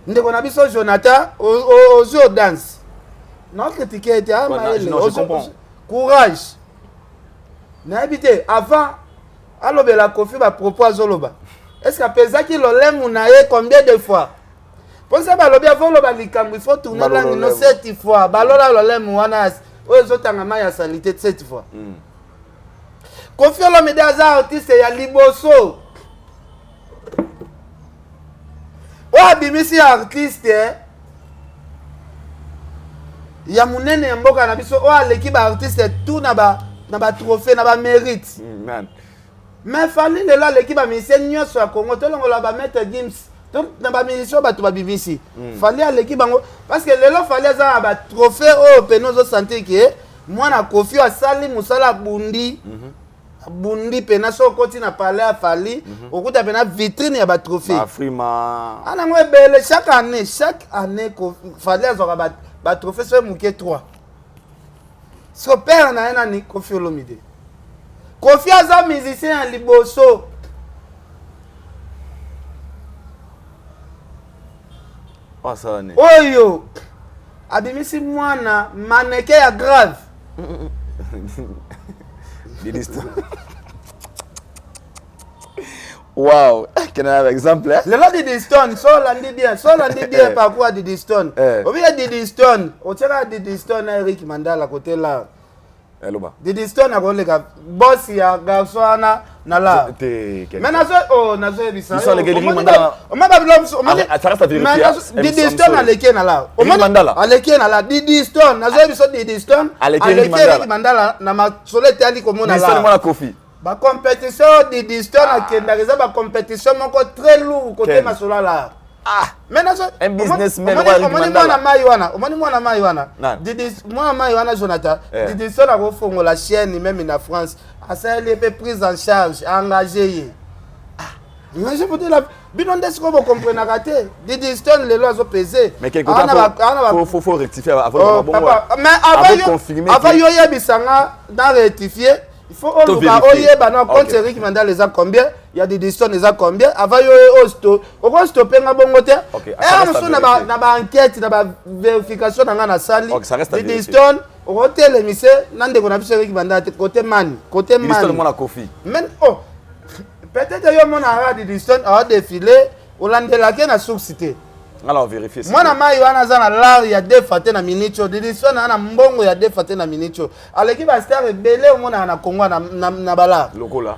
ndeko na biso Jonathan ozo dance non critiquer était courage na habité avant alobela kofi ba propos azoloba est-ce que pezaki lolemu na ye combien de fois pour ça ba lobi avoloba likambo il faut tourner langue no 7 fois balola lolemu wana ozo tanga maya salité 7 fois kofi lo medaza artiste ya liboso. Oh, bimisi artiste ya munene mboka na biso o aleki ba artiste tout na ba trophée na ba mérite. Mais fallait là l'équipe ba musicien nyoso ya Congo tolongo la ba mettre Gims donc na ba musicien bato ba bivisi fallait aleki bango parce que lelo fallait za ba trophée au penozo santé que moi na Kofi asali musala bundi bundi pena so koti na palais a fali okuta pena vitrine ya ba trophée Afrima ana ngwe bele chaque année fallait azora ba trophée so muke 3 so père na ena ni Kofi Olomide Kofi aza musicien ya liboso oyo abimisi mwana maneke ya grave wow, quel est l'exemple hein? Le lot Diddy Stone, solandi bien parcours à Diddy Stone. Au milieu de Diddy Stone, au tira Diddy Stone Eric Mandala côté là. Diddy Stone a collé boss ya garçon na là. Mais nazo ebisa. Ils sont les Eric Mandala. On m'a pas ça reste à vérifier. Diddy Stone a lequé na là. Eric Mandala. A lequé na là Diddy Stone, nazo ebisa Diddy Stone. A lequé Eric Mandala na ma solete ali comme na là. Diddy Stone moi la Kofi. La compétition de Diddy a la compétition très lourde côté Masola là. Maintenant un businessman Jonathan Diddy Stone a refondé la chaîne même en France. Ça elle est prise en charge, engagée. Mais je peux dire la bilan de ce qu'on comprend à rater. Diddy Stone les lois ont pesé. Mais quelque chose faut rectifier avant mais avant Yoya Bisanga dans rectifier. Il faut compte Eric Mandala les a combien? Il y a des distances les a combien? Avant on stopper na bongo te. Et on na ba enquête na ba vérification na na sali. Des distances on hôtel émission nande ko na biso Eric Mandala côté man. Distances moi la Kofi. Mais peut-être yo mon ara des distances a défilé Olandela ke na succité. Alors vérifier. Moi na mai wana za na lar ya defate na minicho Diddy Stone na mbongo ya defate na minicho aleki ba star ebele omona na Kongo na bala lokola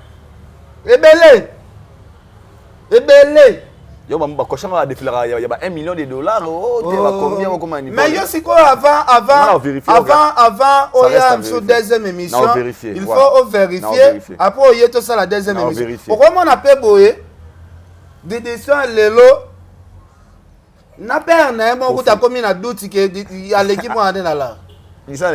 ebele yo ba koshanga la défiler ya ba 1 million de dollars te ba combien ko manipuler. Mais yo siko avant oya sur deuxième émission il faut vérifier après oye to ça la deuxième émission comment on appelle boye Diddy Stone lelo na père na mo kuta komi na doute que à l'équipe on est là. Mais faut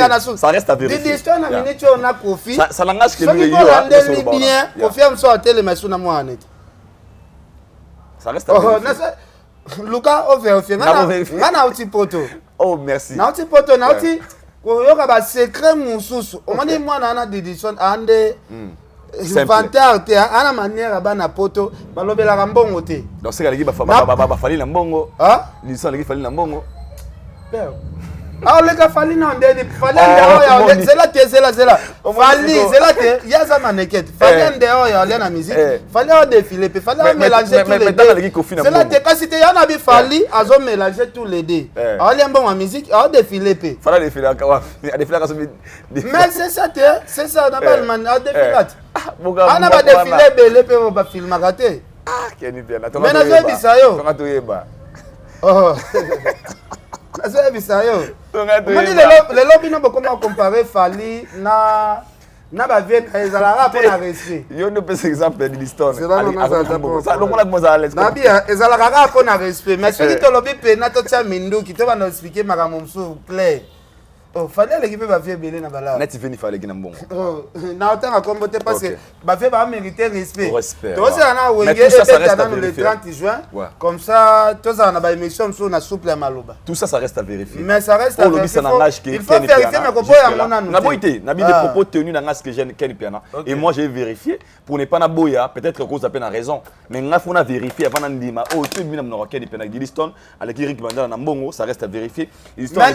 la source. Ça reste à vérifier. Diddy Stone na minute on a Kofi. Ça langage que lui bien. Kofi am so télé mais sous na moi net. Ça reste à vérifier. Lucas on vérifie. Na outil poto. Oh merci. Na outil poto na outil ko yoka ba secret mususu. O moni moi na Diddy Stone ande inventaire te ana manière bana poto balobela mbongo te donc c'est que ba fali na mbongo ni ça les fali na mbongo père les gars fali na ndé fali ndé c'est là fali c'est là te ya za manekete fali ndé ya na musique fali au défilé fali mélanger tous les deux c'est là te kasi te ya na bi fali azo mélanger tous les deux ali mbongo musique au défilé pe fali défilé ka défilé ka mais c'est ça na ba man au défilé ana ba défilé belé pe ba film raté keni bien mais na zo bisayo Azo bisayo. Moni le lobby no comment comparer Fali na ba vie ezalaka pour na respect. Yo no peut exemple de l'histoire. Ça donc on a commencé à l'aise. Na bien ezalaka pour na respect mais celui to lobby pe na to tia mindu qui te va nous expliquer makambo mso clair. Oh, fallait l'équipe va faire belé na bala. Net venu fallait que na mbongo. Oh, na autant à combattre parce que ba fait va mériter respect. Respect. Donc c'est na wenge le 30 juin. Comme ça, tous ça na ba émission sur na souple à Maloba. Tout ça ça reste à vérifier. Mais ça reste à vérifier. Il faut vérifier mais comment ya mona nous. Na boité, na bi des propos tenus dans ce que j'ai Ken Piana et moi j'ai vérifié pour ne pas na boya, peut-être que cause à peine a raison, mais na faut na vérifier avant ndima. Oh, tu bi na Ken Piana Diddy Stone avec Eric Mandala na mbongo, ça reste à vérifier. L'histoire ça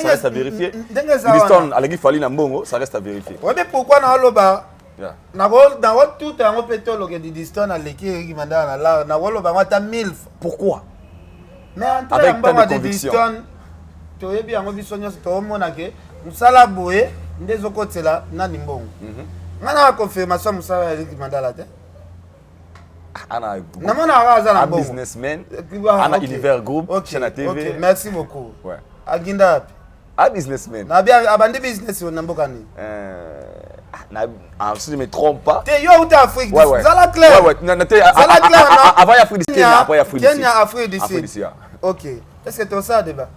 reste à vérifier. Stone alagi fali na mbongo ça reste à vérifier. Ouais mais pourquoi na loba na tout en péto lo que Diddy Stone aleki Eric Mandala là na loba mata 1000 pourquoi? Mais avec tant de conviction to yebi yango bisonyo to mona ke musala boye ndezo kotela na nimbongo. Ngana confirmation musala Eric Mandala te. Ana mona raza na bongo businessman ana Univers Group chaîne TV. OK, merci beaucoup. Ouais. Aginda a businessman. Na bien abandi business on namboka ni. Si je ne me trompe pas. Tu es en Afrique. Zala clair. Avant l'Afrique du Sud, après l'Afrique du Sud. Kenya, Afrique du Sud. Ok. Est-ce que tu as ça débat?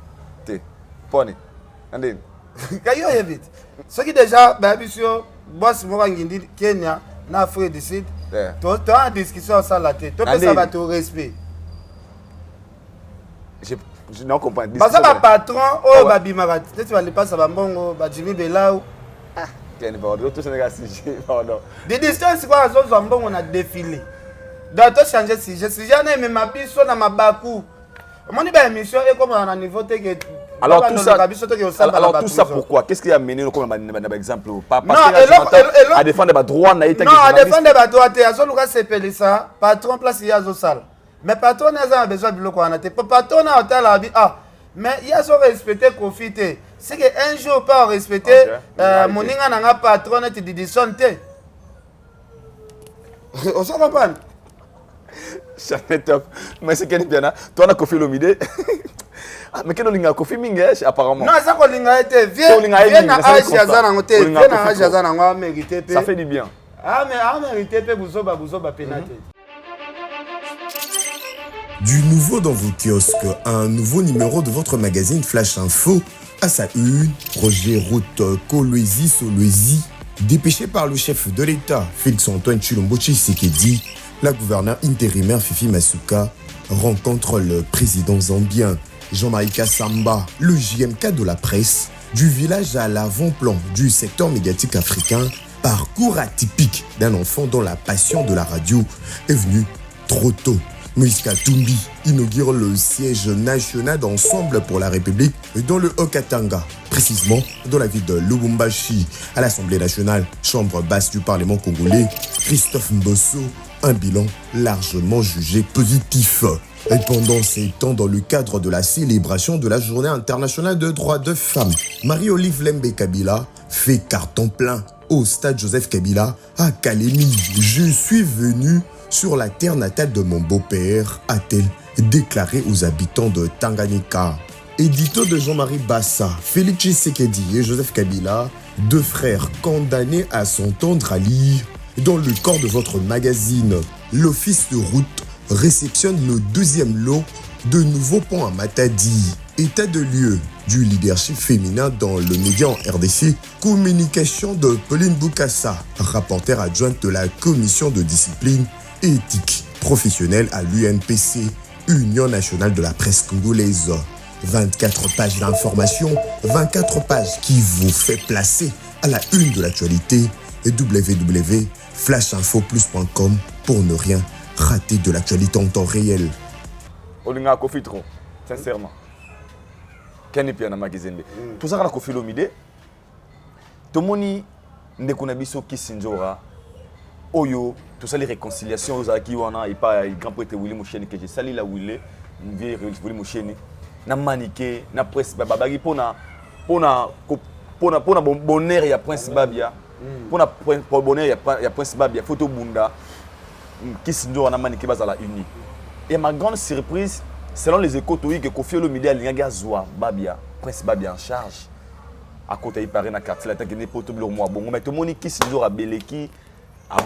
Tu pone. Andé. Kayo évite. Ce qui déjà, monsieur, boss Morangindi, Kenya, en Afrique du Sud. Tu as une discussion sur la tête. Tu peux savoir ton respect. Je n'en comprends pas. Parce que le patron, oh, Babi Marat, tu vas aller passer à Bambongo, Jimmy Belaou. Des distances, c'est quoi, on a défilé. Donc, tu as changé de sujet. Si j'en ai même ma biche, on a ma bakou. Mon émission est comme on a niveau que. Alors tout ça pourquoi? Qu'est-ce qui a mené comme exemple? Parce que à défendre les droits, non, à défendre les droits, tu as solo c'est ça. Patron place il y a Zosal. Mais patron n'a besoin de l'eau. Patron a hôtel à ah. Mais il y a son respecté profiter. C'est qu'un jour pas respecter mon inga n'a patron et tu dis santé. On s'en comprend. C'est top. Mais c'est quel bien. Toi on a Kofi Olomide. Mais quel linga Kofi Mingesh apparemment. Non, ça ko linga était viens na Asia za na ngote. Viens na Asia za na ngwa mérité pe. Ça fait du bien. Ah mais a mérité pe buzoba penate. Du nouveau dans vos kiosques, un nouveau numéro de votre magazine Flash Info. À sa une, Roger Route Kolwezi Solwezi, dépêché par le chef de l'État, Félix-Antoine Tshilombo Tshisekedi, la gouverneure intérimaire Fifi Masuka rencontre le président zambien Jean-Marie Kassamba, le JMK de la presse, du village à l'avant-plan du secteur médiatique africain, parcours atypique d'un enfant dont la passion de la radio est venue trop tôt. Moïse Katumbi inaugure le siège national d'Ensemble pour la République dans le Haut-Katanga, précisément dans la ville de Lubumbashi, à l'Assemblée nationale, chambre basse du Parlement congolais. Christophe Mbosso, un bilan largement jugé positif. Et pendant ces temps, dans le cadre de la célébration de la Journée internationale des droits de femmes, Marie-Olive Lembe Kabila fait carton plein au stade Joseph Kabila à Kalemi. Je suis venu sur la terre natale de mon beau-père, a-t-elle déclaré aux habitants de Tanganyika. Édito de Jean-Marie Bassa, Félix Tshisekedi et Joseph Kabila, deux frères condamnés à s'entendre à lire. Dans le corps de votre magazine, l'Office de route réceptionne le deuxième lot de nouveaux ponts à Matadi. État de lieu du leadership féminin dans le média en RDC, communication de Pauline Boukassa, rapporteure adjointe de la commission de discipline éthique professionnelle à l'UNPC, Union nationale de la presse congolaise. 24 pages d'information, 24 pages qui vous fait placer à la une de l'actualité et www.flashinfoplus.com pour ne rien rater de l'actualité en temps réel. Olinga Kofi trop, sincèrement. Keni pia na magazine. Tout ça na Kofi Olomide. Tomoni ndekuna biso Kisinjora. Oyo, tout ça les réconciliations aux acquis wana et pas grand prêtre Willy Moucheni que j'ai sali la Willy, Willy Moucheni. Na maniqué, na presse babagi pona bonheur ya prince Babia. Pona bonheur ya prince Babia photo bunda. Kisinjora na maniqué bazala uni. Et ma grande surprise, selon les échos que Kofi Olomide a linga zoa Babia, prince Babia en charge. À côté il paraît na quartier la tangene poto blo moi bon mais tout moni Kisinjora beleki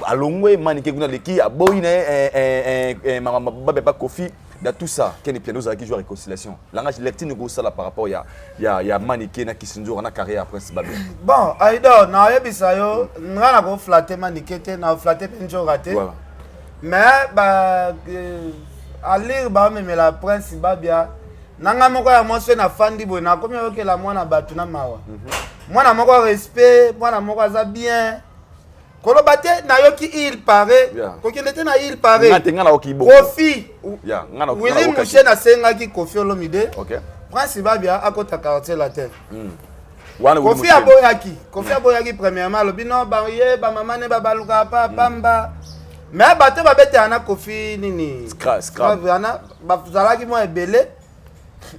alongwe maniqué kuna leki aboyi na Babia Kofi. Dans tout ça, il y a des pianos qui jouent à réconciliation. Langage lectine go ça par rapport il y a maniqué na Kisinjora na carrière après ce babé. Bon, aido na yebisa yo ngana go flatter maniqué te na flatter Pinjora te. Mais ba aller ba même la prince Babia nanga moko ya monse na fandi boy na komi yoke la mwana batu na mawa. Mwana moko respect, mwana moko za bien. Kolobate na yoki il paraît, kokendete na il paraît. Kofi. Willy Moucheni asenga ki Kofi Olomide. Prince Babia akota quartier la terre. Kofi aboyaki premièrement lobino ba ye ba mama ne ba baluka pa pamba. Mais bato babete ana Kofi nini? Scrap. Ana ba zalaki mo ebele.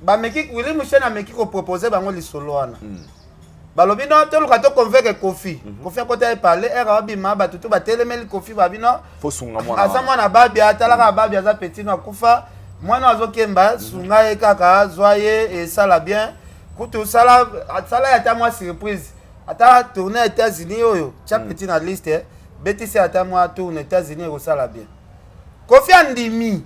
Ba meki Willy Moucheni ameki ko proposer bango lisolo wana. Balobi non te lukato convaincre Kofi. Kofi akota parler era bima batutu batelemeli Kofi babino. Faut sunga mwana. Asa mwana Babia talaka Babia za petit na kufa. Mwana azokemba sunga ye kaka zoye et ça la bien. Kutu sala ya ta moi surprise. ata tourner aux États-Unis oyo cha petit na liste betisi ata moi tourner aux États-Unis ko sala bien Kofi andimi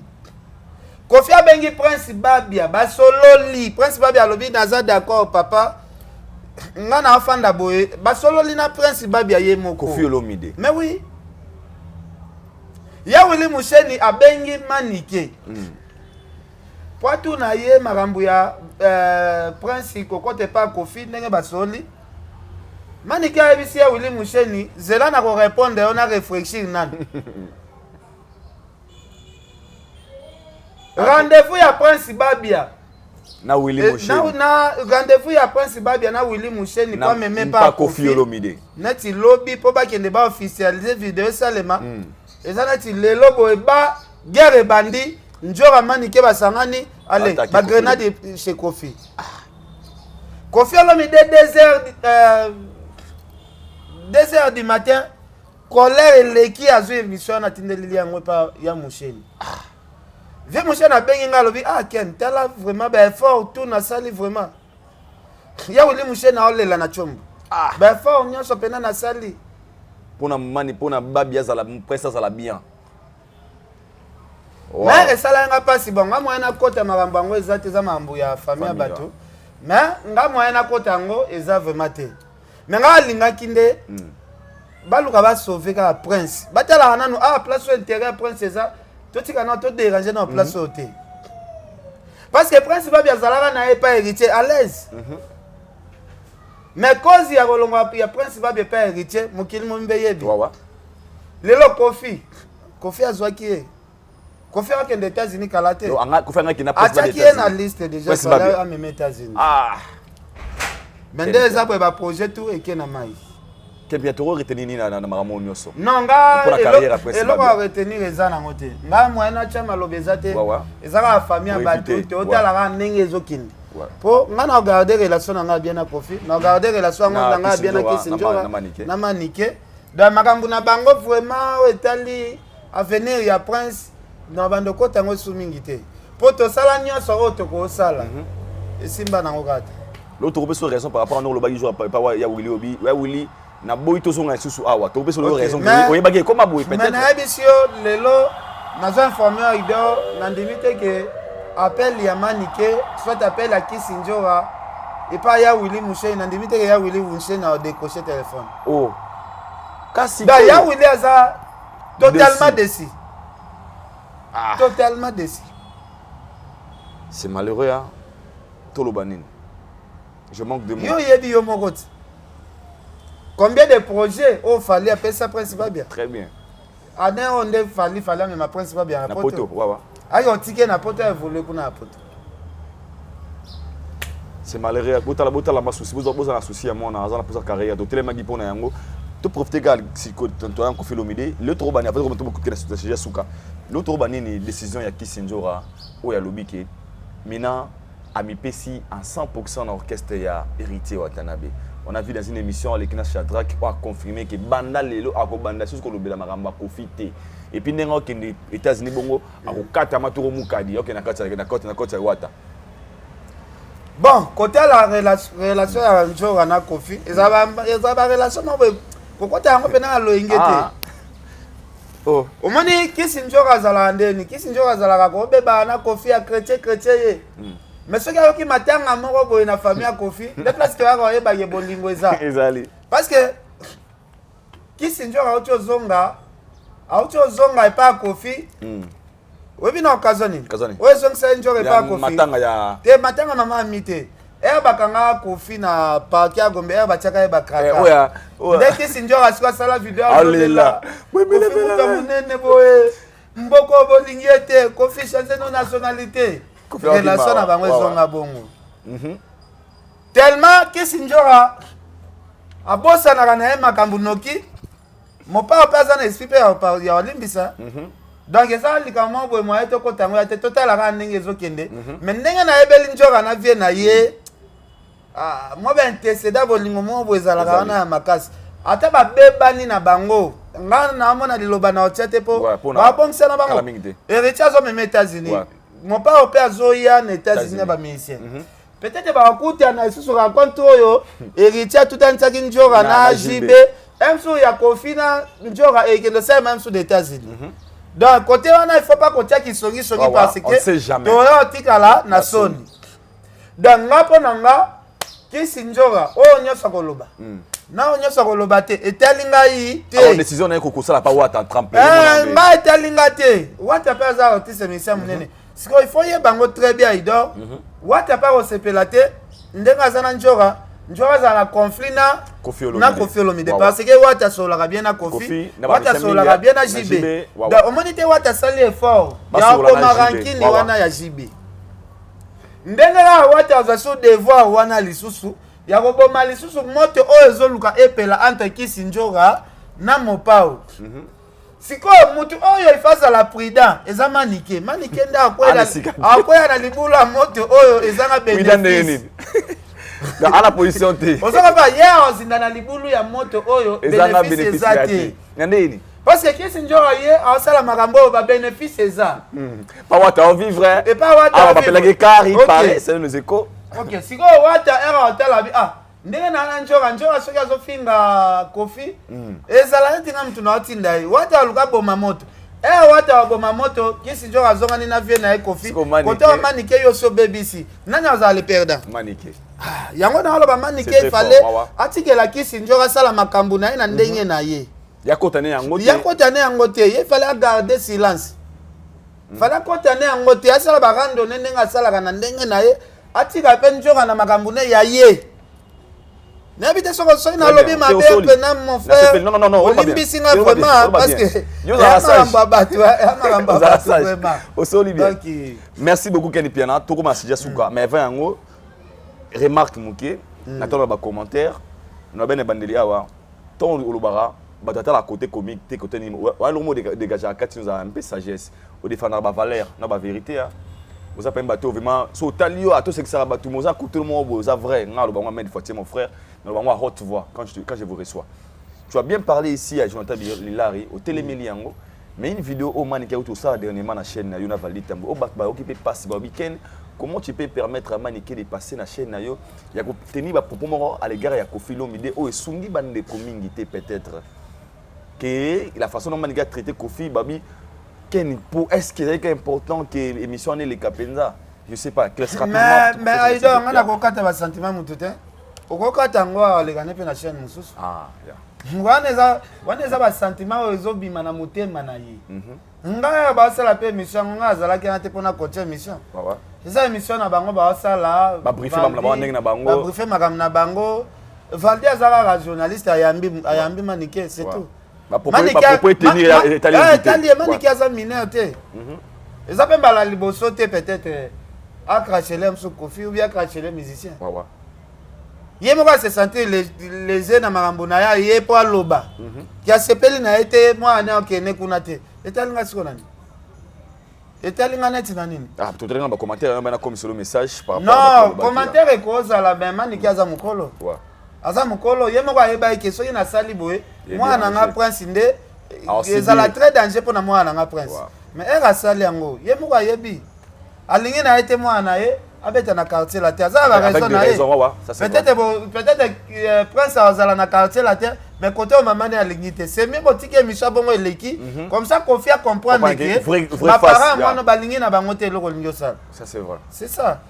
Kofi abengi Prince Babia basololi Prince Babia lobi naza d'accord papa ngana afanda boye basololi na Prince Babia ye moko Kofi Olomide mais oui ya Willy Musheni abengi Manike Poitou na ye marambu ya Prince kokote pa Kofi ndenge basoli Manike abisi ya Willy Musheni zela na ko répondre on a réfléchir nan rendez-vous ya Prince Babia na Willy Musheni na rendez-vous ya Prince Babia na Willy Musheni kwa même pas Kofi Olomide neti lobby po ba kende ba officialiser vidéo salema eza neti lelo boye ba guerre bandi njora Manike basangani allez ba grenade chez Kofi Kofi Olomide 2h du matin colère leki azu émission na tindeli yango pa ya Musheni Vieux Musheni abengi nga lobi Ken tala vraiment ba effort tout na sali vraiment ya Willy Musheni na olela na chombo ba effort nyonso pena na sali pona Babia za la presse za la bien mais esala nga pasi bon nga moyena kota makambo yango eza te za mambo ya famille ya bato mais nga moyena kota yango eza vraiment te mais nga alingaki nde baluka ba sauver ka Prince batala nanu place au intérêt Prince eza totika na to déranger na place au te parce que Prince Babia zalaka na pas héritier à l'aise mais cause ya kolonga ya Prince Babia pas héritier mokili mombe yebi lelo Kofi azwaki Kofi a des États-Unis kalate Kofi anga kina Prince Babia États-Unis na liste déjà pour aller à même États-Unis mais des après ba projet tout et qui na mai que bientôt retenir ni na makambo nyonso non nga pour la carrière après ça va retenir les ana ngote nga moyena chama lobeza te ezaka famille bato te otala ndenge ezokindi po nga na regarder relation nga bien na Kofi na regarder relation nga bien na Kisinjora na Manike dans makambo na bango vraiment etali avenir ya Prince na bando kota ngo sumingite po to sala nyonso oto ko sala esimba na ngokata l'autre peut raison par rapport à nous le bagi jour pas ya Willy Obi ya Willy na boy to songa susu awa to peut raison ko yebagi comment boy peut-être mais na bisio lelo na zo informer ido na ndimite que appel ya Manike soit appel à Kisinjora et pas ya Willy Musheni na ndimite que ya Willy Musheni na décrocher téléphone kasi da ya Willy aza totalement déçu totalement déçu c'est malheureux hein Tolobanine je manque de mots yo yebi yo mokoti combien de projets au fallait appeler ça Prince Babia très bien ane onde fallait mais ma Prince Babia na poto ayo ticket na poto évoluer kuna poto c'est malheureux botala masusi boza na souci ya mona azana pour sa carrière to telema gi pona yango to profiter gal si ko to yango Kofi Olomide le trop bani après comme to beaucoup na sujet suka le trop bani ni décision ya Kisinjora o ya lobiki mina amipesi en 100% dans l'orchestre ya héritier Watanabe. On a vu dans une émission Lekina Shadrack a confirmé que banda lelo a ko banda sur ko lobela makamba Kofi te et puis nengo ke les États-Unis bongo a ko kata maturo mukadi OK na kota wata. Bon, côté la relation ya Njora na Kofi, ezaba relation mo ko ta ngo pena lo ingete. Oh, omoni Kisinjora zala ndeni, Kisinjora zala ko beba na Kofi ya chrétien ye. Mais ce gars qui matanga moko boye na famille ya Kofi, de place que va yeba ye bolingo eza. Ezali. Parce que Kisinjora auto zonga et pas Kofi. Webi na okazoni. Oye zonga Njora et pas Kofi. Matanga ya. Te matanga mama amite. Bakanga Kofi na parki ya Gombe bachaka ba kraka. Oya. Dès Kisinjora sikwa sala vidéo alela. Kofi munene boye. Mboko bolingete Kofi chance no nationalité. Relation na bango zonga bongo. Tellement Kisinjora abosa na kana makambu noki. Mopa opaza na esprit ya olimbisa. Donc ça likambo boye moye to kotango ya te total la ndenge ezokende. Mais ndenge na ebeli Njora na vie na ye moi ben antecédent bolingo mo boye zala kana ya makasi. Ata ba bebani na bango. Nga na mona liloba na otiate po. Ba bongisa na bango. Héritier zo meme États-Unis. Mon père opère zoya na États-Unis ba musicien. peut-être bakutana isusu raconte oyo héritier tout un taki Njora na JB même sous ya Kofi na Njora et que le sait même sous des États-Unis. Donc côté wana il faut pas côté qui songi parce que toyo tikala na soni. Donc ngapo nanga kisi Njora oyo nyosa koloba. Na nyosa koloba te etalinga yi te. La décision na ko sala pas wata en trempe. Ma etalinga te. Wata pas za otise misia munene. Siko il faut yebango très bien idor. Wata pas osepelate ndenga zana Njora za na conflit na Kofi Olomide parce que Wata solaka bien na Kofi Wata solaka bien na JB donc omonite Wata sali effort ya koma rankini wana ya JB ndengela Wata za so devoir wana lisusu ya koboma lisusu moto oyo ezoluka epela entre Kisi Njora na Mopao siko mutu oyo ifasa la prudent eza manike nda akwela na libula moto oyo ezanga bénéfice à la position T. On sait pas hier on zinda na libulu ya moto oyo bénéfice ezate. Ngandeni. Parce que Kisi Njora hier on sala makambo ba bénéfice eza. Pas Wata on vivrait. Et pas Wata. Ah, on appelle la cari pareil, c'est nos échos. OK, siko Wata era otala bi ndenge na Njora soki azofinga Kofi. Ezala ntinga mtu na otinda yi. Wata luka boma moto. Wata boma moto Kisi Njora azongani na vie na Kofi. Koto manike yo so BBC. Nani azali perdant? Manike. Yango na aloba manike il fallait atikela Kisi Njora sala makambu na ye na ndenge na ye. Yakotane yango te. Il fallait garder silence. Fallait kotane yango te. Asala barando nenga sala na ndenge na ye. Atika pe Njora na makambu na ya ye. N'habite soko so na lobi ma be na mon frère. Non. Olimbisi nga vraiment parce que yo za sage. Osoli bien. Merci beaucoup Kenny Piana. Toko masija suka. Mais va yango remarque muke. Natona ba commentaire. Na bene bandeli awa. Ton olobara. Batata la côté comique, té côté ni. Wa lomo dégager à 4 nous a un peu sagesse. Au défendre ba valeur, na ba vérité a. Vous avez pas vraiment so talio à tout ce que ça va tout moza côté le monde vous vrai. Na lo ba moi fois mon frère. Na lo ba moi haute voix quand je vous reçois. Tu as bien parlé ici à Jonathan Lilari au Téléméliango. Mais une vidéo au man qui a tout ça dernièrement na chaîne na Yona Valdi Tambo. Au bakba occupé passe ba week-end. Comment tu peux permettre à Maniké de passer na chaîne na yo? Il y a tenir ba propos à l'égard ya Kofi Olomide o esungi bande communauté peut-être. Que la façon dont Maniké a traité Kofi babi est-ce qu'il est important que l'émission ait les Kapenza? Je sais pas, classe rapidement. Mais Aïdo, on a kokata ba sentiment mututé. Okokata ngwa le gagne pe na chaîne mususu. Ah, yeah. Waneza ba sentiment ozo bima na mutema na yi. Nga ba sala pe mission nga zala ki na te pona coacher mission. Ouais. Eza émission na bango ba sala ba briefer mam na bango na bango. Ba briefer magam na bango. Valdi azala journaliste ayambi Maniké, c'est tout. Maniké tenir Italie Maniké aza mineur te. Eza pe bala liboso te peut-être a cracher les sur Kofi ou bien cracher les musiciens. Ouais. Yé mo se sentir les na marambo na ya yé po loba. Ki a sepeli na été moi na okene kuna te. Etalinga siko nani? Etalinga neti na nini? Ah, tu traînes ba commentaire na comme sur le message par rapport. Non, commentaire ko za la ben Maniké aza mukolo. Ouais. Aza mukolo yé mo ba eba ke so na sali boye. Moi na nga prince nde ezala très danger pour na moi na nga prince. Mais era sali yango yé mo ba yebi. Alingi na été moi na ye. Abeta na quartier la terre, ça va raison na peut-être prince azala na quartier la terre, mais côté au maman à lignité. C'est même otike Micha bongo eleki, comme ça qu'on fait comprendre que ma parent moi no balingi na bango te loko lingo ça. Ça c'est vrai. C'est ça.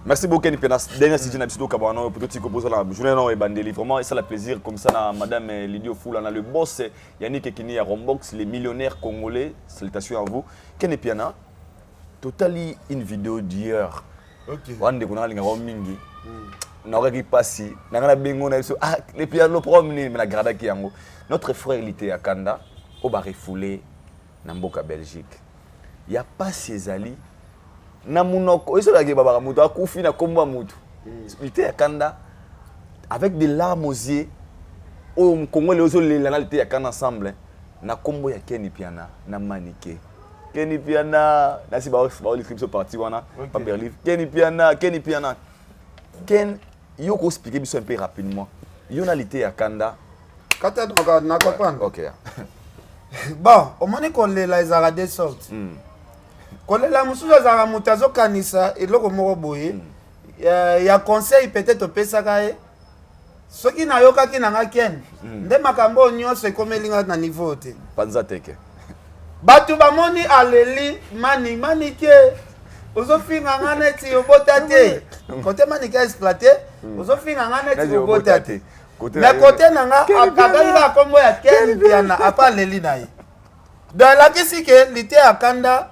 Merci beaucoup Kenny Piana. Dernière session na biso kabano peut-être que poser la journée non et bandeli vraiment et ça le plaisir comme ça na madame Lydio Foula na le boss Yannick Ekini à Rombox les millionnaires congolais. Salutations à vous. Kenny Piana. Totally une vidéo d'hier. OK. Wande kuna linga wa mingi. Na oka ki pasi. Na ngana bengo na biso les piano promener mais la grada ki yango. Notre frère il était à Kanda au ba refoulé na mboka Belgique. Ya pas ses ali na munoko eso la ke baba mutu akufi na komba mutu. Il était à Kanda avec des larmes aux yeux. Au Congolais ozo le la était à Kanda ensemble. Na kombo ya Kenny Piana na Maniké. Kenny Piana, là c'est pas l'inscription partie wana, pas Berlin. Kenny Piana. Ken, yo ko expliquer un peu rapidement. Yo na lité à Kanda. Kata donc na comprendre. OK. Bon, au moment qu'on les a des sortes. Qu'on les la musuza za mutazo kanisa eloko moko boye. ya conseil peut-être opesaka ye soki nayokaki nanga ken nde makambo nyonso ekomelinga na niveau te panza teke bato bamoni aleli mani ke ozofinga nga neti obota te kote mani ke exploité ozofinga nga neti obota te mais kote nanga akabaki kombo ya ken piana apa aleli na ye donc elakisi ke lite akanda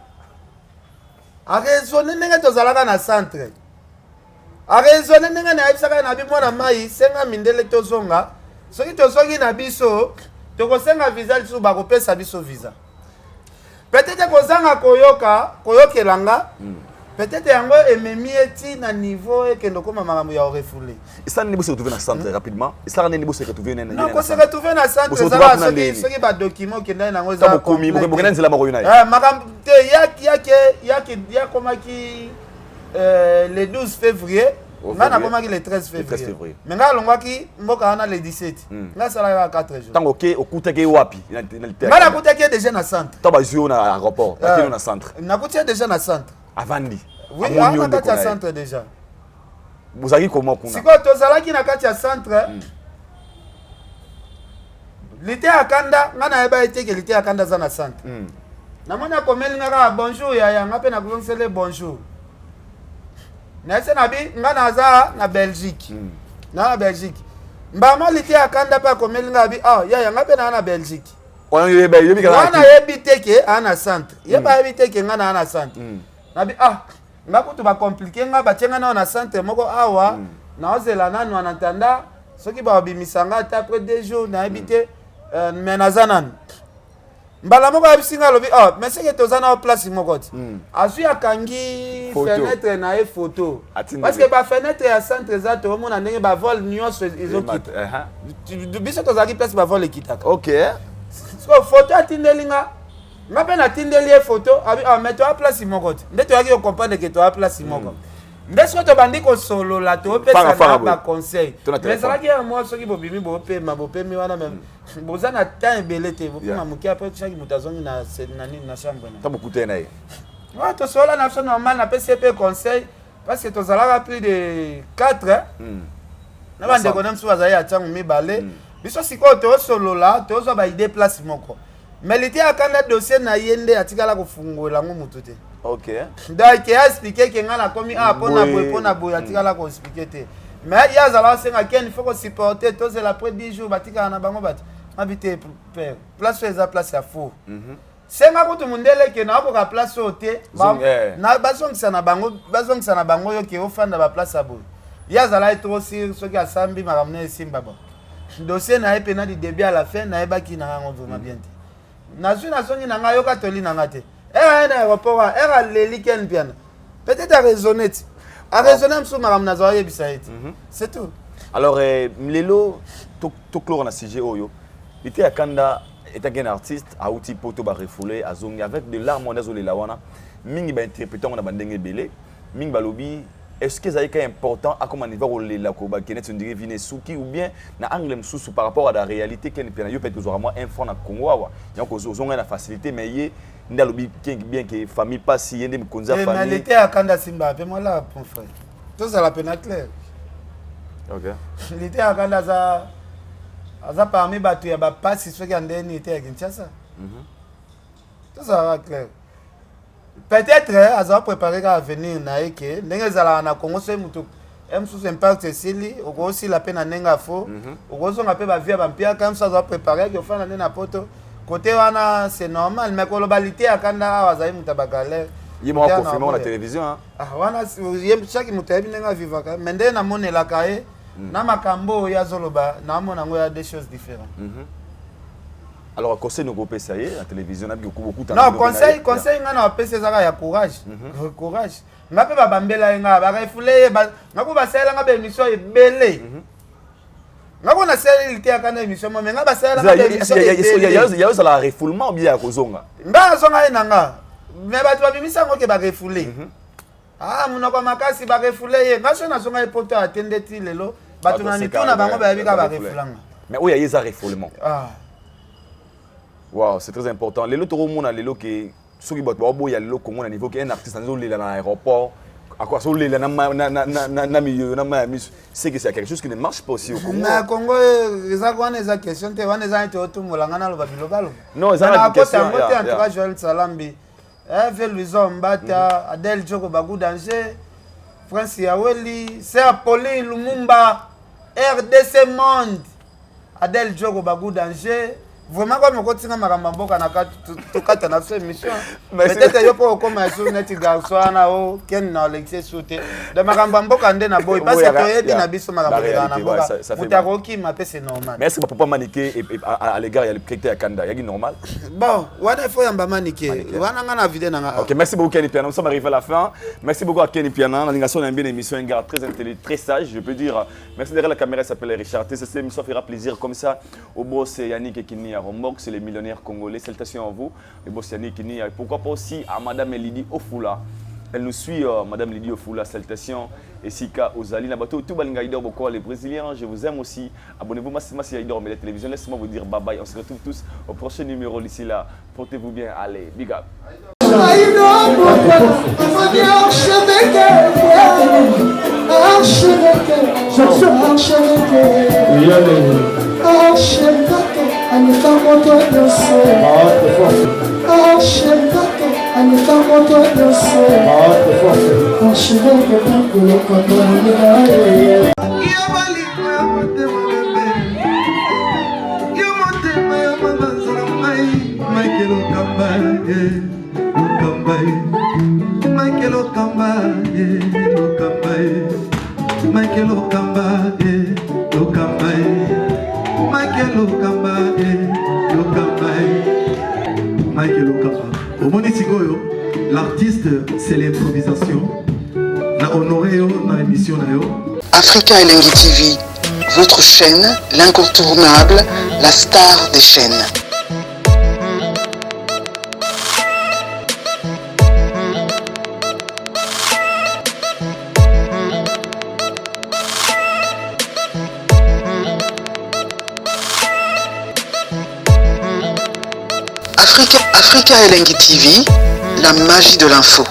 aresone ndenge tozalaka na centre aresone ndenge nayebisaka na bi mwana mai senga mindele tozonga soki tozongi na biso tokosenga visa lisusu bakopesa biso visa peut-être kozanga koyokelanga peut-être yango ememi eti na niveau ekende koma makambo ya orefule ça ne peut se retrouver dans centre rapidement ça ne peut se retrouver dans non se retrouver na centre ça soki ba document kende nango za komi bokena nzela mako yona makambo te ya komaki le 12 février nga nakomaki le 13 février mais nga alongwaki mboka wana le 17 nga asalaka 4 jours ntango oke okutaki wapi nga nakutaki déjà na centre to bazwi na aéroport bakino na centre nakuti déjà na centre avandi oui na kati ya centre déjà bozalaki comment kuna sikoyo tozalaki na kati ya centre lite akanda nga nayeba eteke lite akanda aza na centre namoni akomelingaka bonjour yaya nga mpe nakozongisele bonjour nayese nabi nga naza na Belgique na Belgique mbama lite akanda mpe akomelinga bi yaya nga mpe naa na Belgique wana yebi teke ana centre yeba yebi teke nga na ana centre nabi nga kutu bakomplike nga batienga nao na centre moko awa naozela nanu anatanda soki baobimisanga ata après 2 jours nayebi te me naza nanu mbala moko abisinga alobi mais seke toza nao place moko ti azwi akangi fenêtre na ye photo parce que bafenêtre ya centre eza toomona ndenge bavole nyonso ezokita biso tozalaki place bavole ekitaka so photo atindelinga nga mpe natindeli ye photo abi mais toa place moko te nde toyaki kocomprendre ke toa place moko nde soki tobandi kosolola topesana baconseil mais ezalaki ya mwa soki bobimi bopemi wana meme boza na temps ebele te bopema moke apres soki moto azongi na chambre tabokute na ye tosolola na biso normal napesi ye mpe conseil parce que tozalaka plus de 4 na bandeko na mosusu bazali ya ntango mibale biso sikoyo tozosolola tozwa baide place moko mais liti akanda dossier na ye nde atikala kofungola yango motu te donc ya explike ke nga nakomi mpona boye atikala koexplike te mais ye azala asenga ken faut kosupporte tozela après 10 jours batikala na bango bati mabi te père place oyo eza place ya fou senga kutu mundele ke naokoka place oyo te bazongisa na bango oyo ke ofanda baplace ya boye ye azala etro sir soki asambi makambo na esimba bon dossier na ye pena du début à la fin nayebaki na yango vraiment bien te nazwi nazongi na ngai yoka toli na ngai te era ye na aéroport era aleli ken piana peut-être araisonne ti araisonne mosusu makambo nazala oyebisa ye ti c'est tout alors lelo toclore na sujet oyo lite akanda etaki un artiste auti poto barefoule azongi avec de larmes wana azolela wana mingi bainterprete yango na bandenge ebele mingi balobi est-ce que ezalaki important akoma niva kolela kobakene ti ondire vine suki ou bien na angle mosusu par rapport à la réalité kene mpe na yo peut-être ozwaka mwa info na Congo awa yango ozongai na facilité mais ye nde alobi bien ke famille pasi ye nde mikonzi ya famille nalite akanda simba mpe mola mon frère tozala mpe na clair lite akanda aza parmi bato ya bapasi soki andeni ete ya Kinshasa tozalaka clair peut-être azala préparé ka avenir na ye ke ndenge ezalaka na Congo soki moto mosusu impact esili okosila mpe na ndenge afo okozonga mpe bavia bampiaka mosusu azala préparé ke ofanda nde na poto côté wana c'est normal mais koloba lite akanda awa azali moto ya bagalere ye moko confirmé na télévision wana chaque moto ayebi ndenge avivaka mais nde namonelaka ye na makambo oyo azoloba naamona yango ya des choses différentes alors conseil nokopesa ye na télévision nabi okuta non conseil nga na opesa ezaka ya courage courage nga mpe babambela ye nga barefule ye nga ko basalela nga baémission ebele nga ko nasaleli te yaka na émission mo mais nga basalela nga baémission ebele yazala refoulement ou bien ya kozonga nga nazonga ye na nga mais bato babimisa yango ke barefule munoko makasi barefule ye nga so nazonga ye poto atende ti lelo bato na mitu na bango bayebi ka barefulanga mais oyo aye eza refoulement wow, c'est très important. Les lots au monde, les lots qui, ceux qui botent, il y a les lots communs à niveau qui un artiste dans l'aéroport, à quoi c'est que c'est quelque chose qui ne marche pas aussi au Congo. Mais au Congo, ils ont des questions, ils ont des questions. Non, ils ont des questions. En tout cas, Joël Salambi, Louison Mbata, Adel Djoko Bagou Danger, Francis Yaweli, Serre Pauline Lumumba, RDC Monde, Adel Djoko Bagou Danger. Vraiment, comme on continue à m'amboka na tout na fait mission. Peut-être yo po comme sur net garçon na o ken na lecture sauté. De m'amboka ndé na boy parce que yebi na biso m'amboka na boka. Mutaroki m'appelle c'est normal. Mais est-ce que papa maniqué et à l'égard il y a le critère à Kanda, il y a normal. Bon, wana faut yamba maniqué. Wana ngana vidé na. OK, merci beaucoup Kenny Piana. Nous sommes arrivés à la fin. Merci beaucoup à Kenny Piana. L'animation d'un bien émission, un gars très intelligent, très sage, je peux dire. Merci derrière la caméra, il s'appelle Richard. Cette émission fera plaisir comme ça au boss Yannick et Kini. C'est les millionnaires congolais. Salutations à vous, le boss Yannick Kini. Pourquoi pas aussi à Madame Lydie Ofula. Elle nous suit, Madame Lydie Ofula. Salutations. Et Sika Ozali. Nabato, tout Balingaïdor, beaucoup les Brésiliens. Je vous aime aussi. Abonnez-vous massivement à Yaïdor, mais la télévision. Laissez-moi vous dire bye bye. On se retrouve tous au prochain numéro d'ici là. Portez-vous bien. Allez, big up. L'artiste, c'est l'improvisation. La honoré dans l'émission. Africa Elengi TV, votre chaîne, l'incontournable, la star des chaînes. Africa Elengi TV, la magie de l'info.